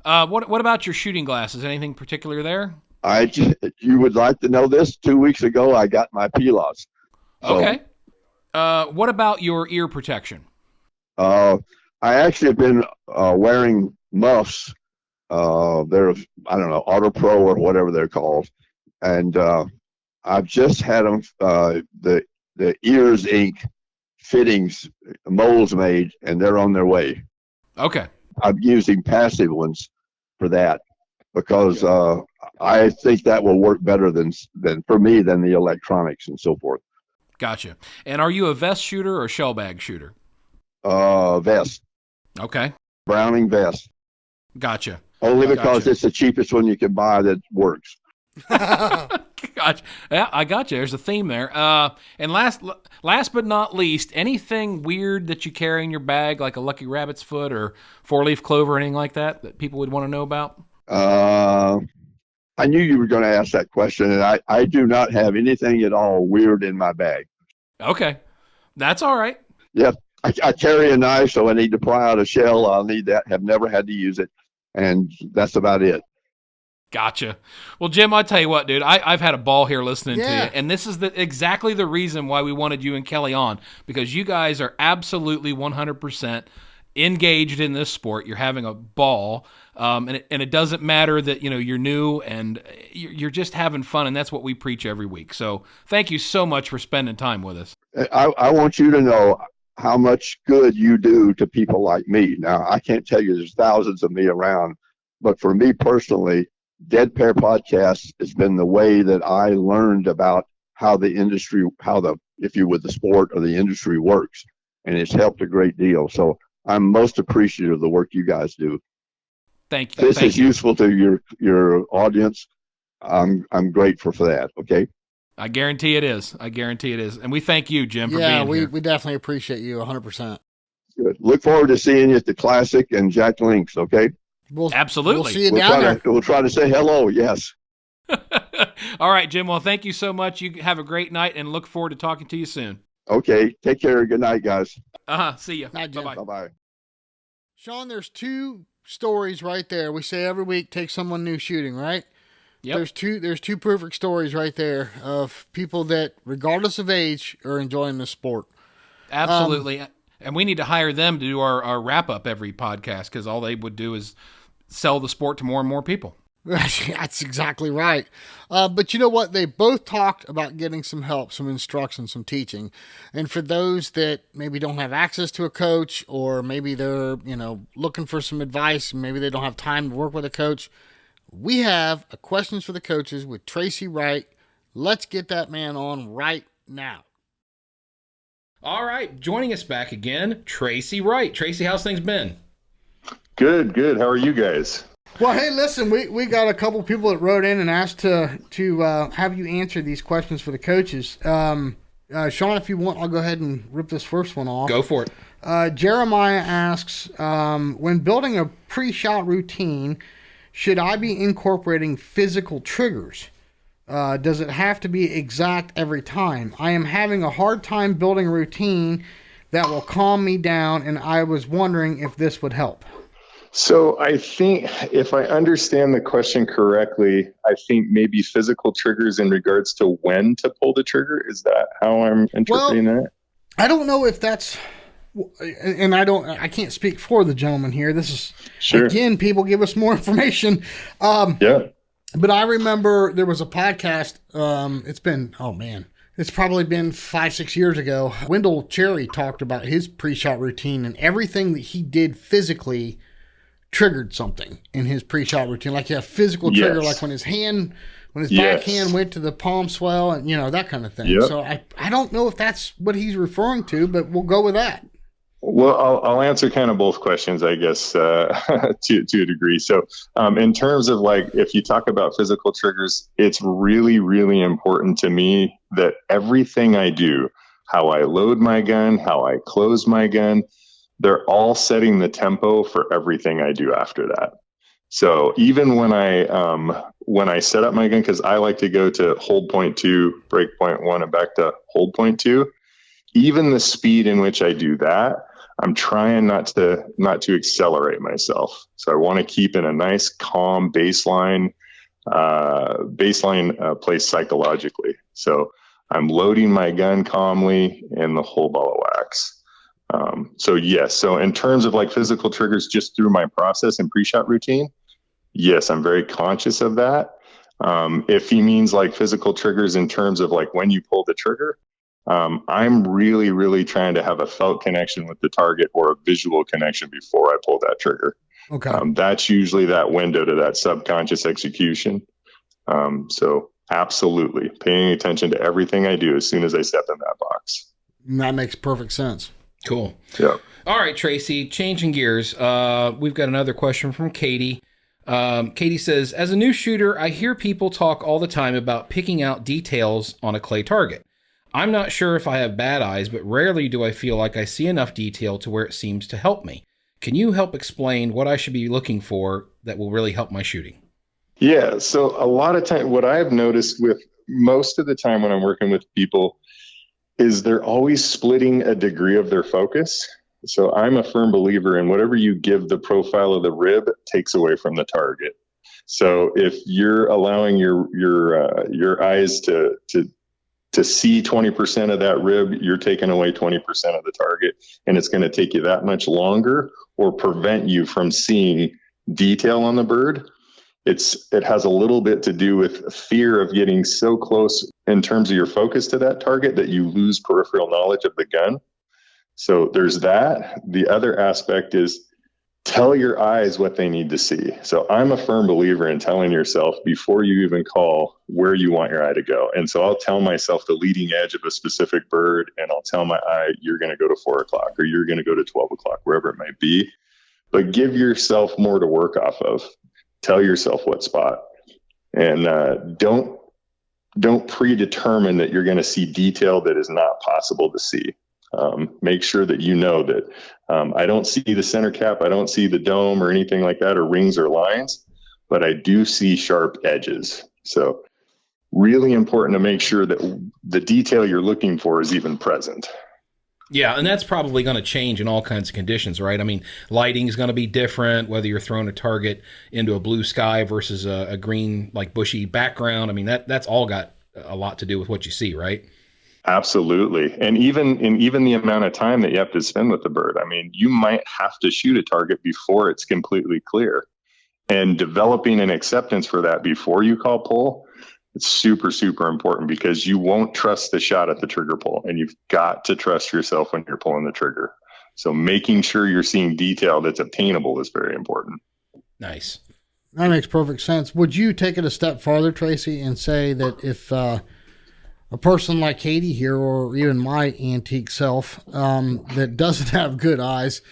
What about your shooting glasses? Anything particular there? You would like to know this? 2 weeks ago, I got my PLOS. Okay. What about your ear protection? I actually have been wearing muffs. They're, I don't know, Auto Pro or whatever they're called. And I've just had them, the Ears Inc. fittings, molds made, and they're on their way. Okay. I'm using passive ones for that because I think that will work better than for me than the electronics and so forth. Gotcha. And are you a vest shooter or shell bag shooter? Vest. Okay. Browning vest. Gotcha. Only because it's the cheapest one you can buy that works. Gotcha. Yeah, I got you. There's a theme there. And last but not least, anything weird that you carry in your bag, like a lucky rabbit's foot or 4-leaf clover, or anything like that people would want to know about? I knew you were going to ask that question, and I do not have anything at all weird in my bag. Okay. That's all right. Yeah. I carry a knife, so I need to pry out a shell. I'll need that. Have never had to use it, and that's about it. Gotcha. Well, Jim, I'll tell you what, dude. I've had a ball here listening to you, and this is exactly the reason why we wanted you and Kelli on, because you guys are absolutely 100% engaged in this sport. You're having a ball, and it doesn't matter that you're new and you're just having fun, and that's what we preach every week. So thank you so much for spending time with us. I want you to know how much good you do to people like me. Now, I can't tell you there's thousands of me around, but for me personally, Dead Pair Podcast has been the way that I learned about how the industry, the sport or the industry works, and it's helped a great deal. So I'm most appreciative of the work you guys do. Thank you. This Thank is you. useful to your audience. I'm grateful for that. Okay. I guarantee it is. And we thank you, Jim, for Yeah, being here. we definitely appreciate you 100%. Good. Look forward to seeing you at the Classic and Jack Links. Okay. Absolutely. We'll see you down there. We'll try to say hello. Yes. All right, Jim. Well, thank you so much. You have a great night and look forward to talking to you soon. Okay. Take care. Good night, guys. See you. Night, Jim. Bye-bye. Bye-bye. Sean, there's two stories right there. We say every week, take someone new shooting, right? Yep. There's two perfect stories right there of people that, regardless of age, are enjoying the sport. Absolutely. And we need to hire them to do our wrap-up every podcast because all they would do is sell the sport to more and more people. That's exactly right. But you know what? They both talked about getting some help, some instruction, some teaching. And for those that maybe don't have access to a coach, or maybe they're, looking for some advice, maybe they don't have time to work with a coach, we have a Questions for the Coaches with Tracey Wright. Let's get that man on right now. All right. Joining us back again, Tracey Wright. Tracey, how's things been? Good. How are you guys? Well, hey, listen, we got a couple people that wrote in and asked to have you answer these questions for the coaches. Sean, if you want, I'll go ahead and rip this first one off. Go for it. Jeremiah asks, when building a pre-shot routine, should I be incorporating physical triggers? Does it have to be exact every time? I am having a hard time building a routine that will calm me down, and I was wondering if this would help. So I think if I understand the question correctly, I think maybe physical triggers in regards to when to pull the trigger. Is that how I'm interpreting that? I don't know if that's, and I can't speak for the gentleman here. This is, Sure. Again, people give us more information. Yeah. But I remember there was a podcast, it's probably been 5-6 years ago. Wendell Cherry talked about his pre-shot routine, and everything that he did physically triggered something in his pre-shot routine. Like a physical trigger, like when his backhand went to the palm swell and, that kind of thing. Yep. So I don't know if that's what he's referring to, but we'll go with that. Well, I'll answer kind of both questions, I guess, to a degree. So in terms of if you talk about physical triggers, it's really, really important to me that everything I do, how I load my gun, how I close my gun, they're all setting the tempo for everything I do after that. So even when I set up my gun, because I like to go to hold point 2, break point 1, and back to hold point 2, even the speed in which I do that, I'm trying not to accelerate myself. So I want to keep in a nice, calm baseline place psychologically. So I'm loading my gun calmly and the whole ball of wax. So yes. So in terms of physical triggers, just through my process and pre-shot routine, yes, I'm very conscious of that. If he means physical triggers in terms of when you pull the trigger, I'm really, really trying to have a felt connection with the target or a visual connection before I pull that trigger. Okay. That's usually that window to that subconscious execution. So absolutely paying attention to everything I do as soon as I step in that box. That makes perfect sense. Cool. Yeah. All right, Tracey, changing gears. We've got another question from Katie. Katie says, as a new shooter, I hear people talk all the time about picking out details on a clay target. I'm not sure if I have bad eyes, but rarely do I feel like I see enough detail to where it seems to help me. Can you help explain what I should be looking for that will really help my shooting? Yeah. So a lot of time, what I've noticed with most of the time when I'm working with people is they're always splitting a degree of their focus. So I'm a firm believer in whatever you give the profile of the rib takes away from the target. So if you're allowing your eyes to see 20% of that rib, you're taking away 20% of the target, and it's going to take you that much longer or prevent you from seeing detail on the bird. It has a little bit to do with fear of getting so close in terms of your focus to that target that you lose peripheral knowledge of the gun. So there's that. The other aspect is tell your eyes what they need to see. So I'm a firm believer in telling yourself before you even call where you want your eye to go. And so I'll tell myself the leading edge of a specific bird, and I'll tell my eye, you're going to go to 4 o'clock or you're going to go to 12 o'clock, wherever it might be. but give yourself more to work off of. Tell yourself what spot, and don't predetermine that you're going to see detail that is not possible to see. Make sure that you know that I don't see the center cap, I don't see the dome or anything like that, or rings or lines, but I do see sharp edges. So really important to make sure that the detail you're looking for is even present. Yeah, and that's probably going to change in all kinds of conditions, right? I mean, lighting is going to be different, whether you're throwing a target into a blue sky versus a green, like bushy background. I mean, that's all got a lot to do with what you see, right? Absolutely. And even the amount of time that you have to spend with the bird. I mean, you might have to shoot a target before it's completely clear. And developing an acceptance for that before you call pull, it's super, super important, because you won't trust the shot at the trigger pull, and you've got to trust yourself when you're pulling the trigger. So making sure you're seeing detail that's obtainable is very important. Nice. That makes perfect sense. Would you take it a step farther, Tracey, and say that if a person like Katie here, or even my antique self, that doesn't have good eyes,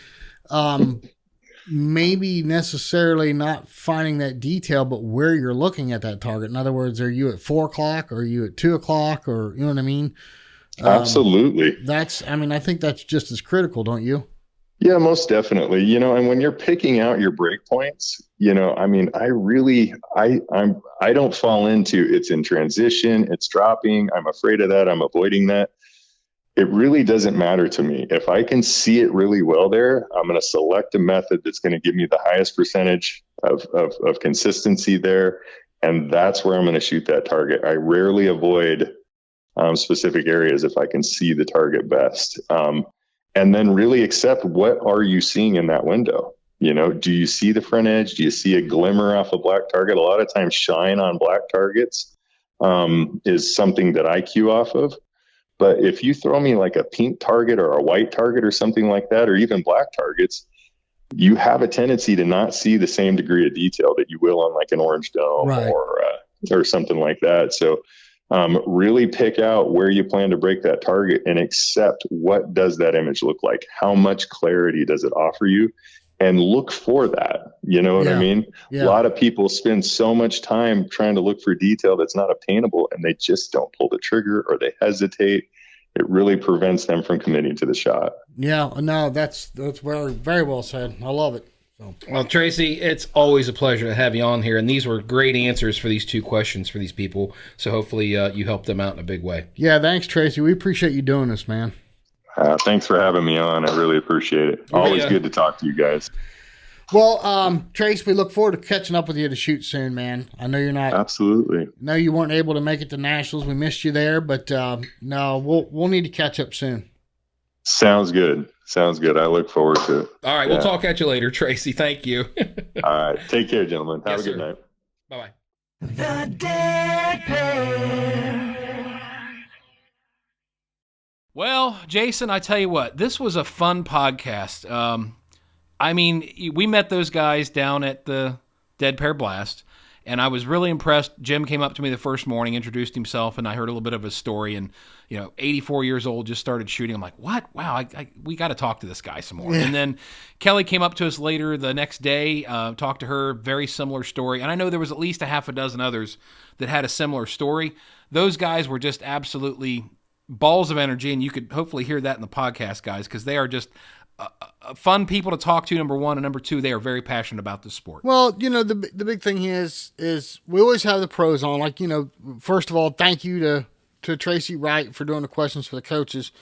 maybe necessarily not finding that detail, but where you're looking at that target? In other words, are you at 4 o'clock, or are you at 2 o'clock, or you know what I mean? Absolutely. I think that's just as critical, don't you? Yeah, most definitely. And when you're picking out your break points, I don't fall into it's in transition, it's dropping, I'm afraid of that, I'm avoiding that. It really doesn't matter to me. If I can see it really well there, I'm going to select a method that's going to give me the highest percentage of consistency there. And that's where I'm going to shoot that target. I rarely avoid specific areas if I can see the target best. And then really accept, what are you seeing in that window? Do you see the front edge? Do you see a glimmer off a black target? A lot of times shine on black targets is something that I cue off of. But if you throw me like a pink target or a white target or something like that, or even black targets, you have a tendency to not see the same degree of detail that you will on like an orange dome, right, or something like that. So really pick out where you plan to break that target and accept, what does that image look like? How much clarity does it offer you? And look for that. You know what I mean? Yeah. A lot of people spend so much time trying to look for detail that's not obtainable, and they just don't pull the trigger, or they hesitate. It really prevents them from committing to the shot. Yeah, no, that's very, very well said. I love it. So. Well, Tracey, it's always a pleasure to have you on here, and these were great answers for these 2 questions for these people. So hopefully you helped them out in a big way. Yeah, thanks, Tracey. We appreciate you doing this, man. Thanks for having me on. I really appreciate it. Always good to talk to you guys. Well, Trace, we look forward to catching up with you to shoot soon, man. I know you're not. Absolutely. I know you weren't able to make it to Nationals. We missed you there, but no, we'll need to catch up soon. Sounds good. I look forward to it. All right, we'll talk at you later, Tracey. Thank you. All right, take care, gentlemen. Have a good night. Bye-bye. The Dead Pair. Well, Jason, I tell you what, this was a fun podcast. We met those guys down at the Dead Pair Blast, and I was really impressed. Jim came up to me the first morning, introduced himself, and I heard a little bit of his story. And 84 years old, just started shooting. I'm like, what? Wow, we got to talk to this guy some more. Yeah. And then Kelli came up to us later the next day, talked to her, very similar story. And I know there was at least a half a dozen others that had a similar story. Those guys were just absolutely balls of energy, and you could hopefully hear that in the podcast, guys, because they are just fun people to talk to, number one, and number two, they are very passionate about the sport. Well, the big thing is we always have the pros on. Like, first of all, thank you to Tracey Wright for doing the questions for the coaches.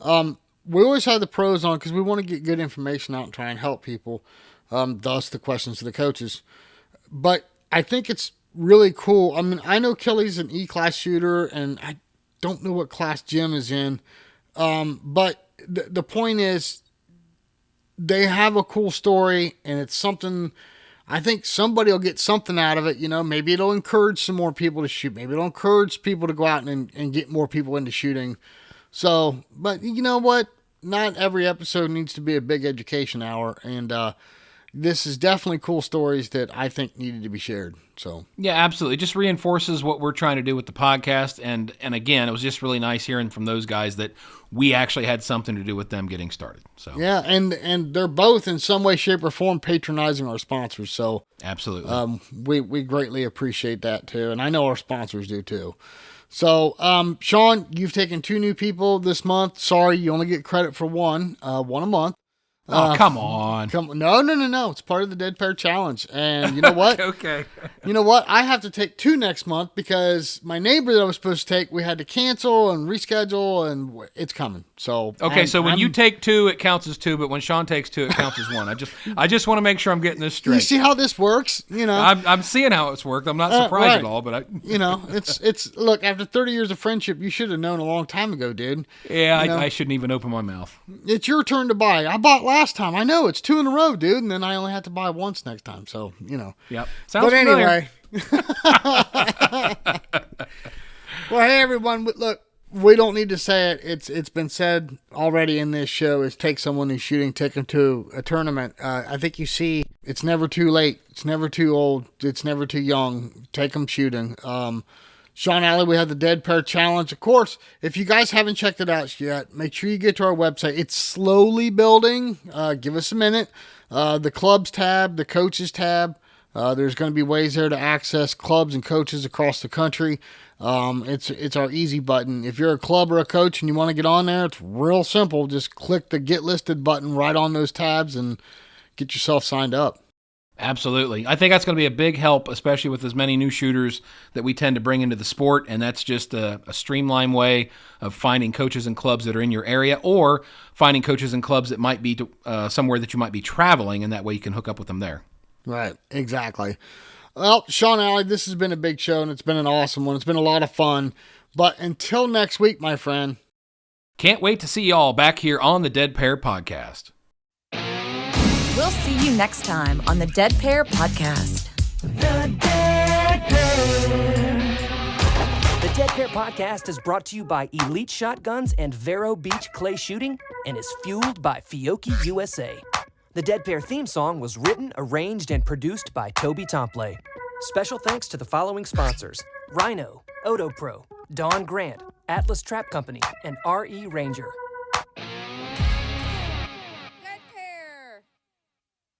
We always have the pros on because we want to get good information out and try and help people, thus the questions to the coaches. But I think it's really cool. I mean, I know Kelly's an E-class shooter, and I don't know what class Jim is in. But the point is, they have a cool story, and it's something, I think somebody will get something out of it. Maybe it'll encourage some more people to shoot. Maybe it'll encourage people to go out and get more people into shooting. So, but you know what? Not every episode needs to be a big education hour. And, this is definitely cool stories that I think needed to be shared. So Yeah, absolutely. It just reinforces what we're trying to do with the podcast. And again, it was just really nice hearing from those guys that we actually had something to do with them getting started. So yeah, and they're both in some way, shape, or form patronizing our sponsors. So absolutely. We greatly appreciate that too. And I know our sponsors do too. So, Sean, you've taken 2 new people this month. Sorry, you only get credit for one a month. Oh, come on. No. It's part of the Dead Pair Challenge. And you know what? Okay. You know what? I have to take 2 next month because my neighbor that I was supposed to take, we had to cancel and reschedule, and it's coming. So okay, so when you take 2, it counts as 2, but when Sean takes 2, it counts as 1. I just want to make sure I'm getting this straight. You see how this works? You know, I'm seeing how it's worked. I'm not surprised right. at all, but you know, it's look, after 30 years of friendship, you should have known a long time ago, dude. yeah, You know? I shouldn't even open my mouth. It's your turn to buy. I bought last time. I know it's 2 in a row, dude, and then I only have to buy once next time. So, you know. Yep. Sounds But familiar. anyway. Well, hey everyone, look, we don't need to say it. It's been said already in this show, is take someone who's shooting, take them to a tournament. I think you see it's never too late. It's never too old. It's never too young. Take them shooting. Sean Alley, we have the Dead Pair Challenge. Of course, if you guys haven't checked it out yet, make sure you get to our website. It's slowly building. Give us a minute. The clubs tab, the coaches tab, there's going to be ways there to access clubs and coaches across the country. It's our easy button. If you're a club or a coach and you want to get on there, it's real simple. Just click the Get Listed button right on those tabs and get yourself signed up. Absolutely. I think that's going to be a big help, especially with as many new shooters that we tend to bring into the sport, and that's just a streamlined way of finding coaches and clubs that are in your area, or finding coaches and clubs that might be somewhere that you might be traveling, and that way you can hook up with them there. Right, exactly. Well, Sean Alley, this has been a big show, and it's been an awesome one. It's been a lot of fun. But until next week, my friend. Can't wait to see y'all back here on the Dead Pair Podcast. We'll see you next time on the Dead Pair Podcast. The Dead Pair Podcast is brought to you by Elite Shotguns and Vero Beach Clay Shooting and is fueled by Fiocchi USA. The Dead Pair theme song was written, arranged, and produced by Toby Tomplay. Special thanks to the following sponsors: Rhino, Odo Pro, Dawn Grant, Atlas Trap Company, and R.E. Ranger.